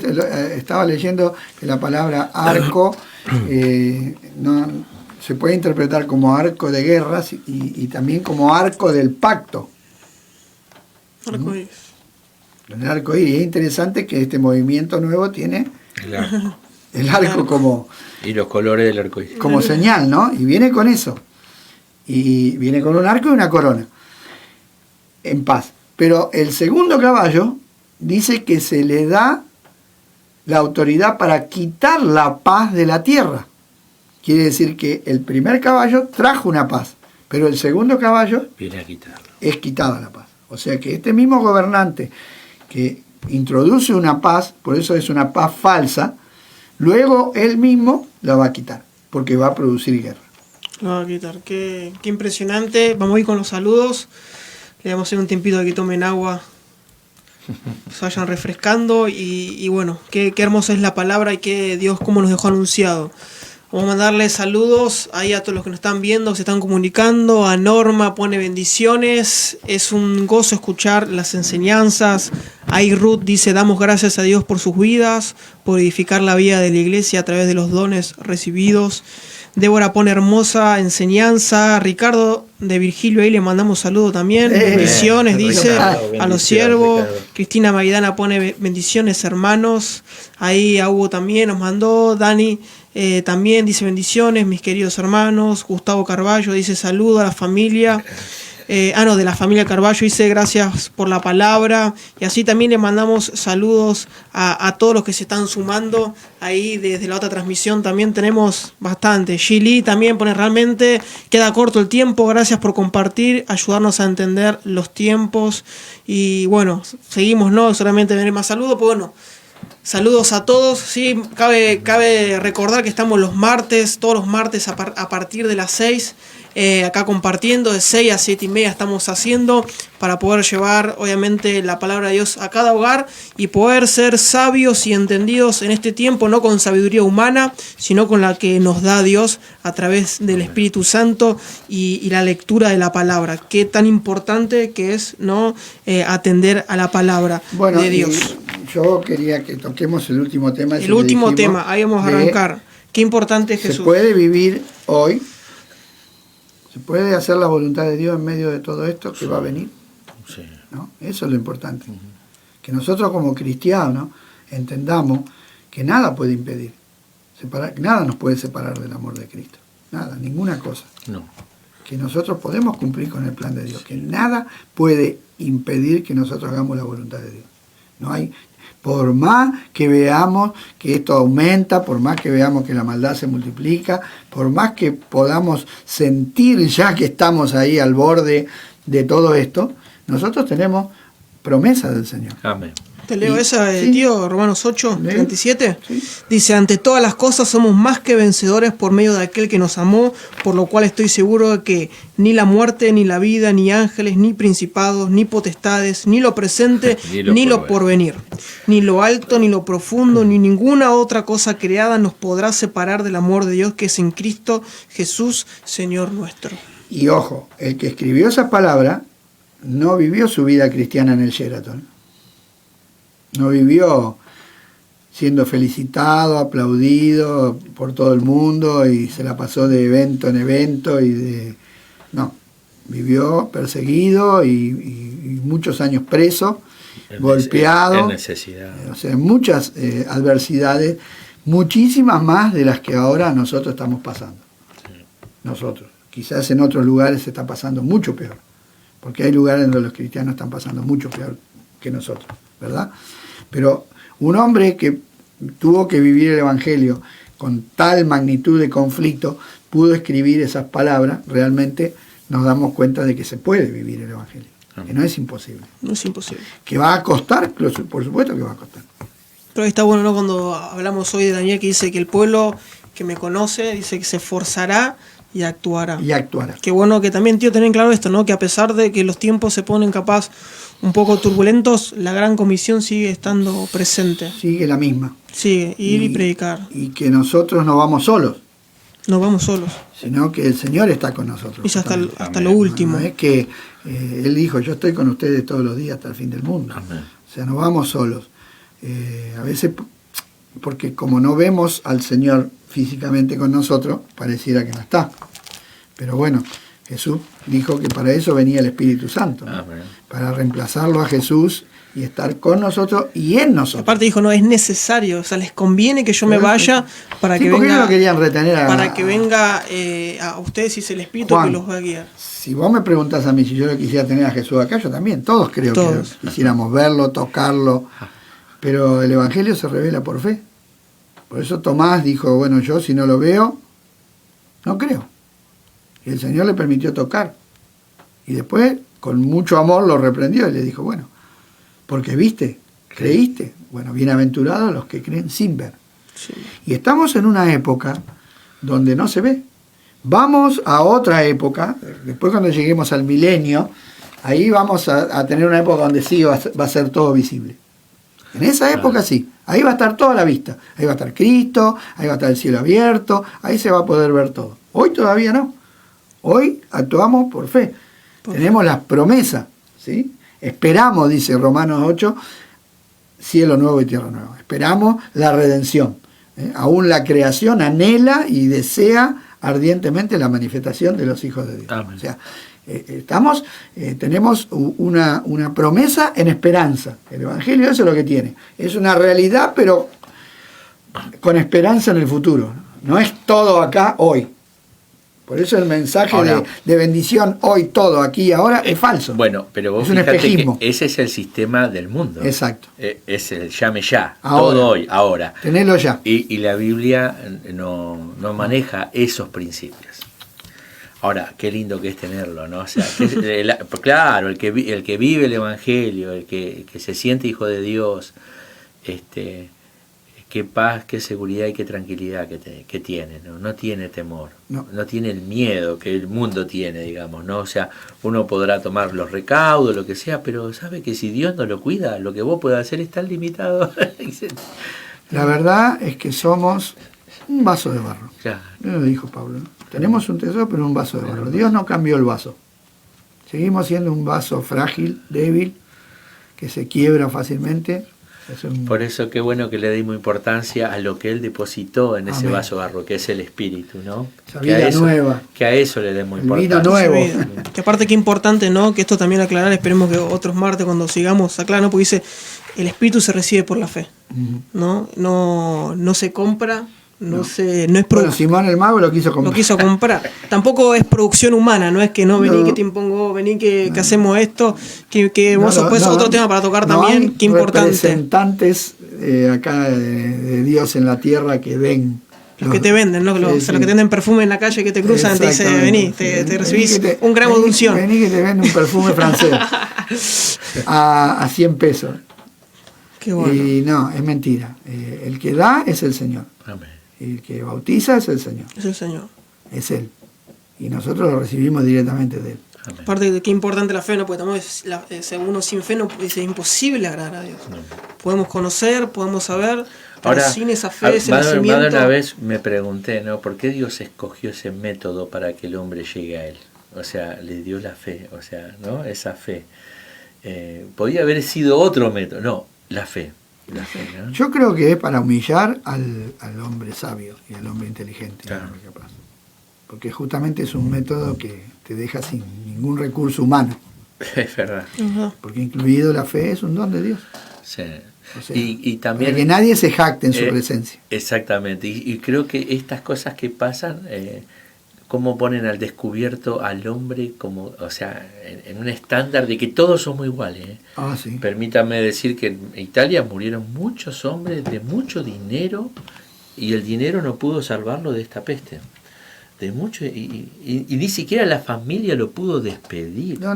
estaba leyendo que la palabra arco no se puede interpretar como arco de guerras y también como arco del pacto. Arcoíris. El arcoíris. Es interesante que este movimiento nuevo tiene el arco como... Y los colores del arcoíris. Como señal, ¿no? Y viene con eso. Y viene con un arco y una corona. En paz. Pero el segundo caballo dice que se le da la autoridad para quitar la paz de la tierra. Quiere decir que el primer caballo trajo una paz, pero el segundo caballo viene a quitarla. Es quitada la paz. O sea que este mismo gobernante que introduce una paz, por eso es una paz falsa, luego él mismo la va a quitar, porque va a producir guerra. La va a quitar. Qué impresionante. Vamos a ir con los saludos. Le vamos a hacer un tiempito de que tomen agua, se vayan refrescando y bueno, qué hermosa es la palabra y que Dios cómo nos dejó anunciado. Vamos a mandarle saludos ahí a todos los que nos están viendo, se están comunicando. A Norma pone bendiciones. Es un gozo escuchar las enseñanzas. Ahí Ruth dice, damos gracias a Dios por sus vidas, por edificar la vida de la iglesia a través de los dones recibidos. Débora pone hermosa enseñanza. Ricardo de Virgilio, ahí le mandamos saludo también. Bendiciones, dice, a los siervos. Cristina Maidana pone bendiciones, hermanos. Ahí a Hugo también nos mandó. Dani también dice bendiciones, mis queridos hermanos. Gustavo Carballo dice saludo a la familia. De la familia Carballo dice gracias por la palabra. Y así también le mandamos saludos a todos los que se están sumando ahí desde la otra transmisión. También tenemos bastante. Gili también pone realmente queda corto el tiempo. Gracias por compartir, ayudarnos a entender los tiempos. Y bueno, seguimos, ¿no? Solamente tener más saludos, pues bueno. Saludos a todos, sí, cabe recordar que estamos los martes, todos los martes a partir de las 6, acá compartiendo, de 6 a 7 y media estamos haciendo, para poder llevar obviamente la palabra de Dios a cada hogar y poder ser sabios y entendidos en este tiempo, no con sabiduría humana, sino con la que nos da Dios a través del Espíritu Santo y la lectura de la palabra. Qué tan importante que es, ¿no? Atender a la palabra de Dios. Yo quería que toquemos el último tema. El último tema, ahí vamos a arrancar. Qué importante es Jesús. Se puede vivir hoy, se puede hacer la voluntad de Dios en medio de todo esto que va a venir. Sí. ¿No? Eso es lo importante. Que nosotros como cristianos entendamos que nada puede impedir, nada nos puede separar del amor de Cristo. Nada, ninguna cosa. No. Que nosotros podemos cumplir con el plan de Dios. Que nada puede impedir que nosotros hagamos la voluntad de Dios. No hay... Por más que veamos que esto aumenta, por más que veamos que la maldad se multiplica, por más que podamos sentir ya que estamos ahí al borde de todo esto, nosotros tenemos promesa del Señor. Amén. Te leo esa, tío, Romanos 8, 37. Sí. Dice, ante todas las cosas somos más que vencedores por medio de aquel que nos amó, por lo cual estoy seguro de que ni la muerte, ni la vida, ni ángeles, ni principados, ni potestades, ni lo presente, ni lo porvenir, ni lo alto, ni lo profundo, ni ninguna otra cosa creada nos podrá separar del amor de Dios que es en Cristo Jesús, Señor nuestro. Y ojo, el que escribió esa palabra no vivió su vida cristiana en el Sheraton. No vivió siendo felicitado, aplaudido por todo el mundo y se la pasó de evento en evento no, vivió perseguido y muchos años preso, golpeado, en necesidad. O sea, muchas adversidades, muchísimas más de las que ahora nosotros estamos pasando. Sí. Nosotros, quizás en otros lugares se está pasando mucho peor, porque hay lugares donde los cristianos están pasando mucho peor que nosotros, ¿verdad? Pero un hombre que tuvo que vivir el Evangelio con tal magnitud de conflicto, pudo escribir esas palabras, realmente nos damos cuenta de que se puede vivir el Evangelio, que no es imposible. No es imposible. Que va a costar, por supuesto que va a costar. Pero ahí está bueno, ¿no? Cuando hablamos hoy de Daniel, que dice que el pueblo que me conoce, dice que se esforzará y actuará. Y actuará. Qué bueno que también, tío, tener claro esto, ¿no? Que a pesar de que los tiempos se ponen capaz un poco turbulentos, la gran comisión sigue estando presente. Sigue la misma. Sigue, ir y predicar. Y que nosotros no vamos solos. No vamos solos. Sino que el Señor está con nosotros. Y hasta lo último. No es que Él dijo, yo estoy con ustedes todos los días hasta el fin del mundo. Amén. O sea, no vamos solos. A veces, porque como no vemos al Señor físicamente con nosotros, pareciera que no está. Pero bueno, Jesús dijo que para eso venía el Espíritu Santo, ¿no? Para reemplazarlo a Jesús y estar con nosotros y en nosotros. Aparte dijo, no, es necesario, o sea, les conviene que yo me vaya para Sí, que porque venga, ellos no querían retener para que venga a ustedes y es el Espíritu Juan, que los va a guiar. Si vos me preguntás a mí si yo lo quisiera tener a Jesús acá, yo también, todos creo Todos. que quisiéramos verlo, tocarlo, pero el Evangelio se revela por fe. Por eso Tomás dijo, bueno, yo si no lo veo, no creo. Y el Señor le permitió tocar. Y después, con mucho amor, lo reprendió y le dijo, bueno, porque viste, creíste. Bueno, bienaventurados los que creen sin ver. Sí. Y estamos en una época donde no se ve. Vamos a otra época, después cuando lleguemos al milenio, ahí vamos a tener una época donde sí va a ser todo visible. En esa época sí, ahí va a estar toda la vista. Ahí va a estar Cristo, ahí va a estar el cielo abierto, ahí se va a poder ver todo. Hoy todavía no. Hoy actuamos por fe. Tenemos las promesas, ¿sí? Esperamos, dice Romanos 8, cielo nuevo y tierra nueva. Esperamos la redención. Aún la creación anhela y desea ardientemente la manifestación de los hijos de Dios. Amén. O sea, tenemos una promesa en esperanza. El Evangelio eso es lo que tiene. Es una realidad, pero con esperanza en el futuro. No es todo acá hoy. Por eso el mensaje ahora, de bendición hoy, todo, aquí y ahora, es falso. Bueno, pero vos es un fíjate espejismo. que ese es el sistema del mundo. Exacto. Es el llame ya, Ahora. todo hoy, ahora. Tenelo ya. Y la Biblia no maneja esos principios. Ahora, qué lindo que es tenerlo, ¿no? O sea, claro, el que vive el Evangelio, el que se siente hijo de Dios, qué paz, qué seguridad y qué tranquilidad que tiene, ¿no? No tiene temor, no tiene el miedo que el mundo tiene, digamos, ¿no? O sea, uno podrá tomar los recaudos, lo que sea, pero sabe que si Dios no lo cuida, lo que vos puedas hacer es tan limitado. La verdad es que somos un vaso de barro. Claro. Lo dijo Pablo, ¿no? Tenemos un tesoro, pero un vaso de barro. Dios no cambió el vaso. Seguimos siendo un vaso frágil, débil, que se quiebra fácilmente. Por eso qué bueno que le dimos importancia a lo que Él depositó en ese vaso de barro, que es el Espíritu, ¿no? Esa vida nueva. Que a eso le demos El importancia. vino nuevo. Que aparte qué importante, ¿no? Que esto también aclarar, esperemos que otros martes cuando sigamos aclarando, porque dice, el Espíritu se recibe por la fe, ¿no? No se compra, no es Bueno, producción. Simón el mago lo quiso comprar. Lo quiso comprar. Tampoco es producción humana, no es que vení que te impongo, vení que hacemos esto, que vos sos otro tema para tocar también, hay qué importante. Representantes acá de Dios en la tierra que ven. Los que te venden, ¿no? Los que te venden perfume en la calle que te cruzan, te dicen, vení, te recibís un gramo de unción. Vení que te venden un perfume francés a 100 pesos. Qué bueno. Y no, es mentira. El que da es el Señor. Amén. El que bautiza es el Señor. Es el Señor. Es Él. Y nosotros lo recibimos directamente de Él. Amén. Aparte de qué importante la fe, ¿no? Porque también uno sin fe es imposible agradar a Dios. Podemos conocer, podemos saber, pero Ahora, sin esa fe, ese más de nacimiento. una vez me pregunté, ¿no? ¿Por qué Dios escogió ese método para que el hombre llegue a Él? O sea, le dio la fe, o sea, ¿no? Esa fe. Podía haber sido otro método, no, la fe. La fe, ¿no? Yo creo que es para humillar al hombre sabio y al hombre inteligente, Claro. al hombre capaz. Porque justamente es un método que te deja sin ningún recurso humano. Es verdad. Ajá. Porque incluido la fe es un don de Dios. Sí. O sea, Y también para que nadie se jacte en su presencia. Exactamente, y creo que estas cosas que pasan, cómo ponen al descubierto al hombre, como, o sea, en un estándar de que todos somos iguales. Ah, sí. Permítame decir que en Italia murieron muchos hombres de mucho dinero y el dinero no pudo salvarlo de esta peste. De mucho y ni siquiera la familia lo pudo despedir. No.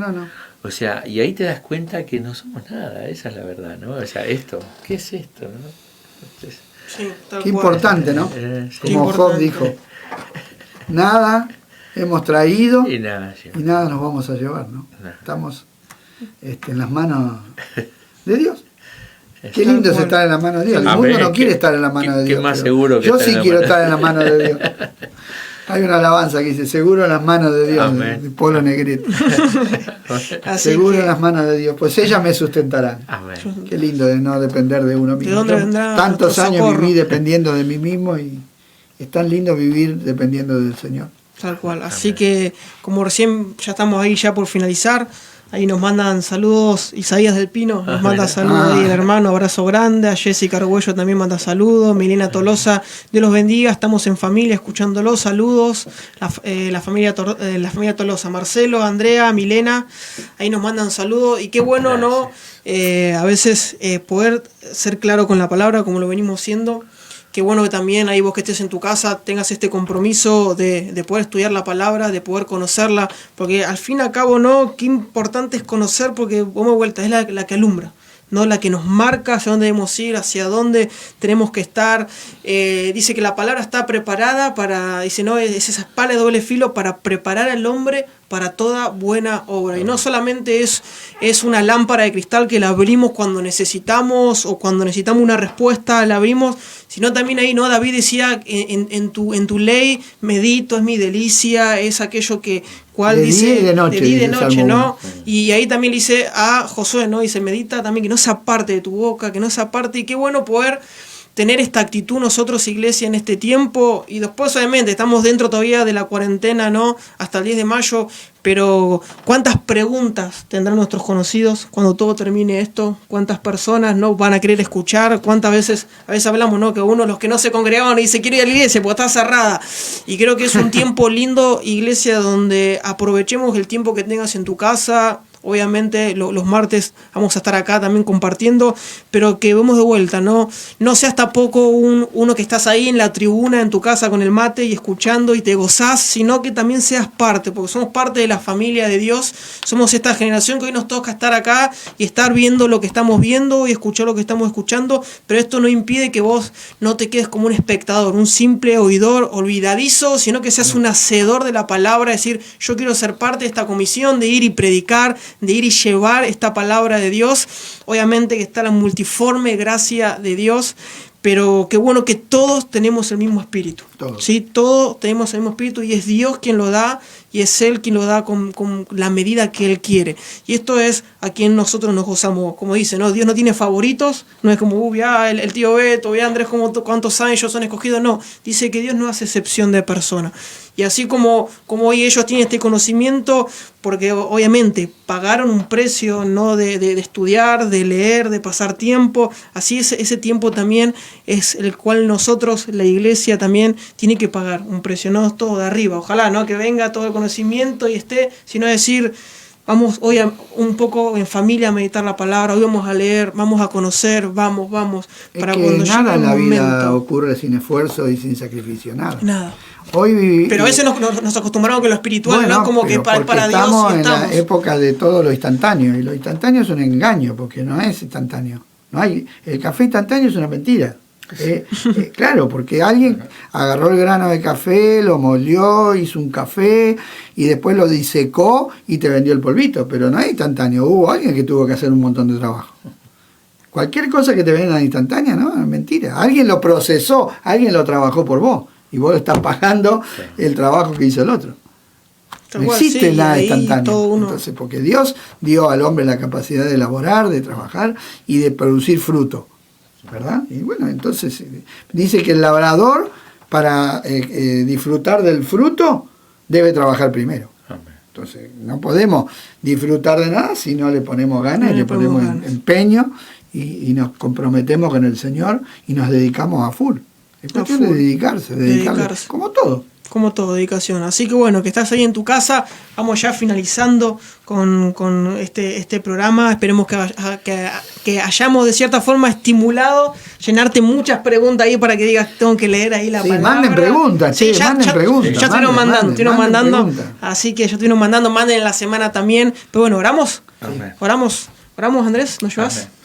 O sea, y ahí te das cuenta que no somos nada, esa es la verdad, ¿no? O sea, ¿qué es esto, no? Entonces, Sí, tal Qué cual. importante, ¿no? sí. Qué Como Job importante. dijo, nada hemos traído Y nada, sí. y nada nos vamos a llevar, ¿no? Nada. Estamos en las manos de Dios. Qué Tal lindo es cual. estar en las manos de Dios. El Amén. mundo no quiere estar en las ¿Qué- manos de qué Dios. más pero seguro que yo estar sí en la quiero mano? estar en las manos de Dios. Hay una alabanza que dice, seguro en las manos de Dios, Amén. de Polo Negrete. Así Seguro que, en las manos de Dios, pues ellas me sustentarán. Amén. Qué lindo de no depender de uno mismo. ¿De dónde Yo vendrá tantos nuestro años socorro? viví dependiendo de mí mismo y es tan lindo vivir dependiendo del Señor. tal cual. Así que, como recién ya estamos ahí ya por finalizar, Ahí nos mandan saludos, Isaías del Pino nos manda saludos ahí el hermano, abrazo grande, a Jessica Argüello también manda saludos, Milena Tolosa, Dios los bendiga, estamos en familia escuchándolo, saludos, la familia Tolosa, Marcelo, Andrea, Milena, ahí nos mandan saludos, y qué bueno, ¿no? A veces poder ser claro con la palabra, como lo venimos siendo. Qué bueno que también ahí vos que estés en tu casa tengas este compromiso de poder estudiar la palabra, de poder conocerla, porque al fin y al cabo, ¿no? Qué importante es conocer, porque vamos de vuelta, es la que alumbra, ¿no? La que nos marca hacia dónde debemos ir, hacia dónde tenemos que estar. Dice que la palabra está preparada dice, no, es esa espada de doble filo para preparar al hombre para toda buena obra. Y no solamente es una lámpara de cristal que la abrimos cuando necesitamos o cuando necesitamos una respuesta, la abrimos, sino también ahí, ¿no? David decía, en tu ley medito, es mi delicia, es aquello que cual de dice día y de noche, de día y de dice noche, ¿no? Salmo. Y ahí también le dice a Josué, ¿no? Dice, medita también que no se aparte de tu boca, que no se aparte, y qué bueno poder tener esta actitud nosotros, iglesia, en este tiempo. Y después, obviamente, estamos dentro todavía de la cuarentena, ¿no? Hasta el 10 de mayo, pero ¿cuántas preguntas tendrán nuestros conocidos cuando todo termine esto? ¿Cuántas personas no van a querer escuchar? ¿Cuántas veces, a veces hablamos, ¿no? Que uno, los que no se congregaban, dice, quiero ir a la iglesia porque está cerrada. Y creo que es un tiempo lindo, iglesia, donde aprovechemos el tiempo que tengas en tu casa. Obviamente los martes vamos a estar acá también compartiendo, pero que vemos de vuelta, no seas tampoco uno que estás ahí en la tribuna en tu casa con el mate y escuchando y te gozás, sino que también seas parte, porque somos parte de la familia de Dios, somos esta generación que hoy nos toca estar acá y estar viendo lo que estamos viendo y escuchar lo que estamos escuchando, pero esto no impide que vos no te quedes como un espectador, un simple oidor olvidadizo, sino que seas un hacedor de la palabra, es decir, yo quiero ser parte de esta comisión de ir y predicar, de ir y llevar esta palabra de Dios. Obviamente que está la multiforme gracia de Dios, pero qué bueno que todos tenemos el mismo espíritu. Todos. ¿Sí? Todos tenemos el mismo espíritu y es Dios quien lo da y es Él quien lo da con la medida que Él quiere. Y esto es a quien nosotros nos gozamos. Como dice, ¿no? Dios no tiene favoritos, no es como, el tío Beto, Andrés, cuántos años ellos son escogidos. No, dice que Dios no hace excepción de persona. Y así como hoy ellos tienen este conocimiento, porque obviamente pagaron un precio, ¿no? de estudiar, de leer, de pasar tiempo, así ese tiempo también es el cual nosotros, la iglesia, también tiene que pagar un precio, no es todo de arriba. Ojalá, ¿no? Que venga todo el conocimiento y sino decir, vamos hoy un poco en familia a meditar la palabra, hoy vamos a leer, vamos a conocer, vamos, para es que cuando nada en la vida momento, ocurre sin esfuerzo y sin sacrificio, nada. Pero a veces nos acostumbramos que lo espiritual no es como que para Dios estamos y en la época de todo lo instantáneo, y lo instantáneo es un engaño, porque no es instantáneo. El café instantáneo es una mentira. Claro, porque alguien agarró el grano de café, lo molió, hizo un café y después lo disecó y te vendió el polvito, pero no es instantáneo. Hubo alguien que tuvo que hacer un montón de trabajo. Cualquier cosa que te vendan instantánea, ¿no? Es mentira. Alguien lo procesó, alguien lo trabajó por vos y vos estás pagando el trabajo que hizo el otro. No existe nada instantáneo. Entonces, porque Dios dio al hombre la capacidad de elaborar, de trabajar y de producir fruto, ¿verdad? Y bueno, entonces dice que el labrador, para disfrutar del fruto, debe trabajar primero. Entonces, no podemos disfrutar de nada si no le ponemos ganas, y le ponemos empeño y nos comprometemos con el Señor y nos dedicamos a full. Es cuestión de dedicarse, como todo. Como todo, dedicación. Así que bueno, que estás ahí en tu casa, vamos ya finalizando con este programa. Esperemos que hayamos de cierta forma estimulado, llenarte muchas preguntas ahí para que digas, tengo que leer ahí la palabra. Manden preguntas, manden preguntas. Ya estuvieron mandando, así que ya estuvieron mandando, manden en la semana también. Pero bueno, oramos. Oramos, Andrés, ¿nos llevas? Amén.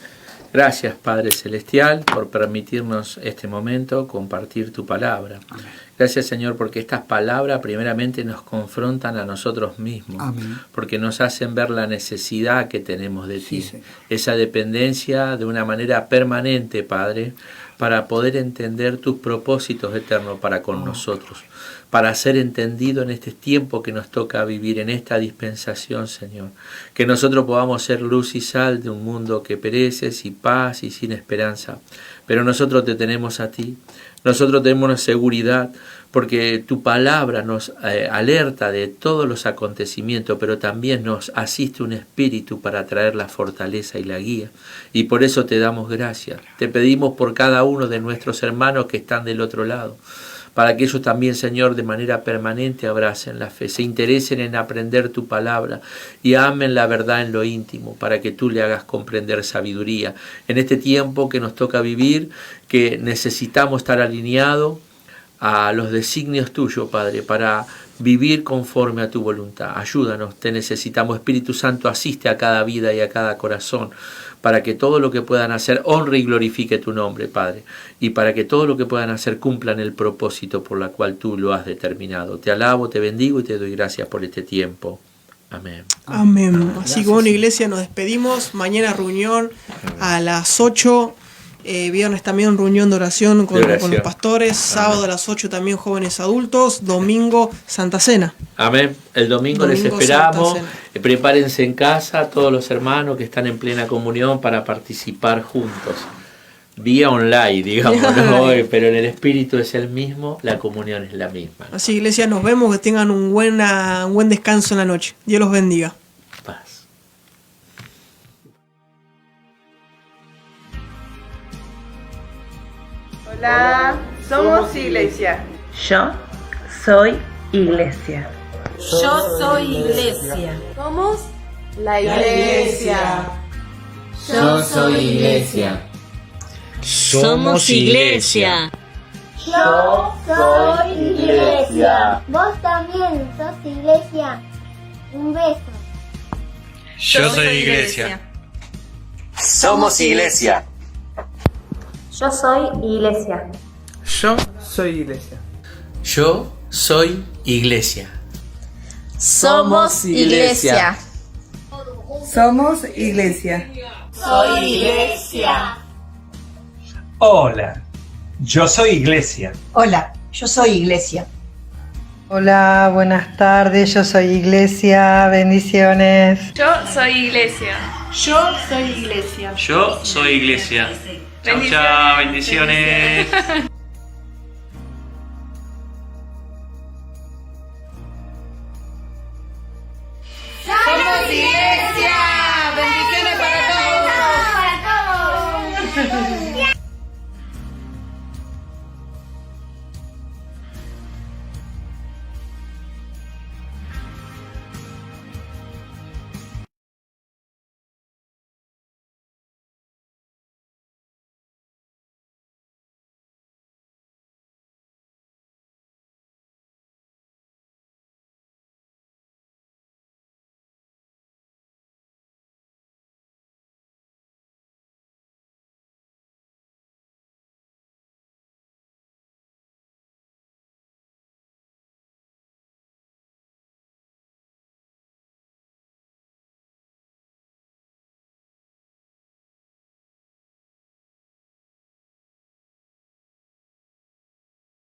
Gracias, Padre Celestial, por permitirnos este momento compartir tu palabra. Amén. Gracias, Señor, porque estas palabras primeramente nos confrontan a nosotros mismos. Amén. Porque nos hacen ver la necesidad que tenemos de ti, sí. Esa dependencia de una manera permanente, Padre, para poder entender tus propósitos eternos para con nosotros, para ser entendido en este tiempo que nos toca vivir, en esta dispensación, Señor. Que nosotros podamos ser luz y sal de un mundo que perece, sin paz y sin esperanza. Pero nosotros te tenemos a ti. nosotros tenemos una seguridad porque tu palabra nos alerta de todos los acontecimientos, pero también nos asiste un espíritu para traer la fortaleza y la guía. Y por eso te damos gracias. Te pedimos por cada uno de nuestros hermanos que están del otro lado, para que ellos también, Señor, de manera permanente abracen la fe, se interesen en aprender tu palabra y amen la verdad en lo íntimo, para que tú le hagas comprender sabiduría. En este tiempo que nos toca vivir, que necesitamos estar alineados a los designios tuyos, Padre, para vivir conforme a tu voluntad. Ayúdanos, te necesitamos. Espíritu Santo, asiste a cada vida y a cada corazón, para que todo lo que puedan hacer honre y glorifique tu nombre, Padre, y para que todo lo que puedan hacer cumplan el propósito por la cual tú lo has determinado. Te alabo, te bendigo y te doy gracias por este tiempo. Amén. Amén. Así que bueno, iglesia, nos despedimos. Mañana reunión a las 8. Viernes también reunión de oración con los pastores. Sábado a las 8 también jóvenes adultos. Domingo Santa Cena. Amén. El domingo les esperamos. Prepárense en casa todos los hermanos que están en plena comunión para participar juntos. Vía online, digamos, ¿no? Pero en el espíritu es el mismo, la comunión es la misma. Así, iglesia, nos vemos. Que tengan un buen descanso en la noche. Dios los bendiga. Paz. Hola, somos iglesia. Yo soy iglesia. Yo soy iglesia. Somos la iglesia. Yo soy iglesia. Somos iglesia. Yo soy iglesia. Vos también sos iglesia. Un beso. Yo soy iglesia. Somos iglesia. Yo soy iglesia. Yo soy iglesia. Yo soy iglesia. Somos iglesia. Somos iglesia. Soy iglesia. Hola, yo soy iglesia. Hola, yo soy iglesia. Hola, buenas tardes, yo soy iglesia, bendiciones. Yo soy iglesia. Yo soy iglesia. Yo soy iglesia. Chao, chao, bendiciones.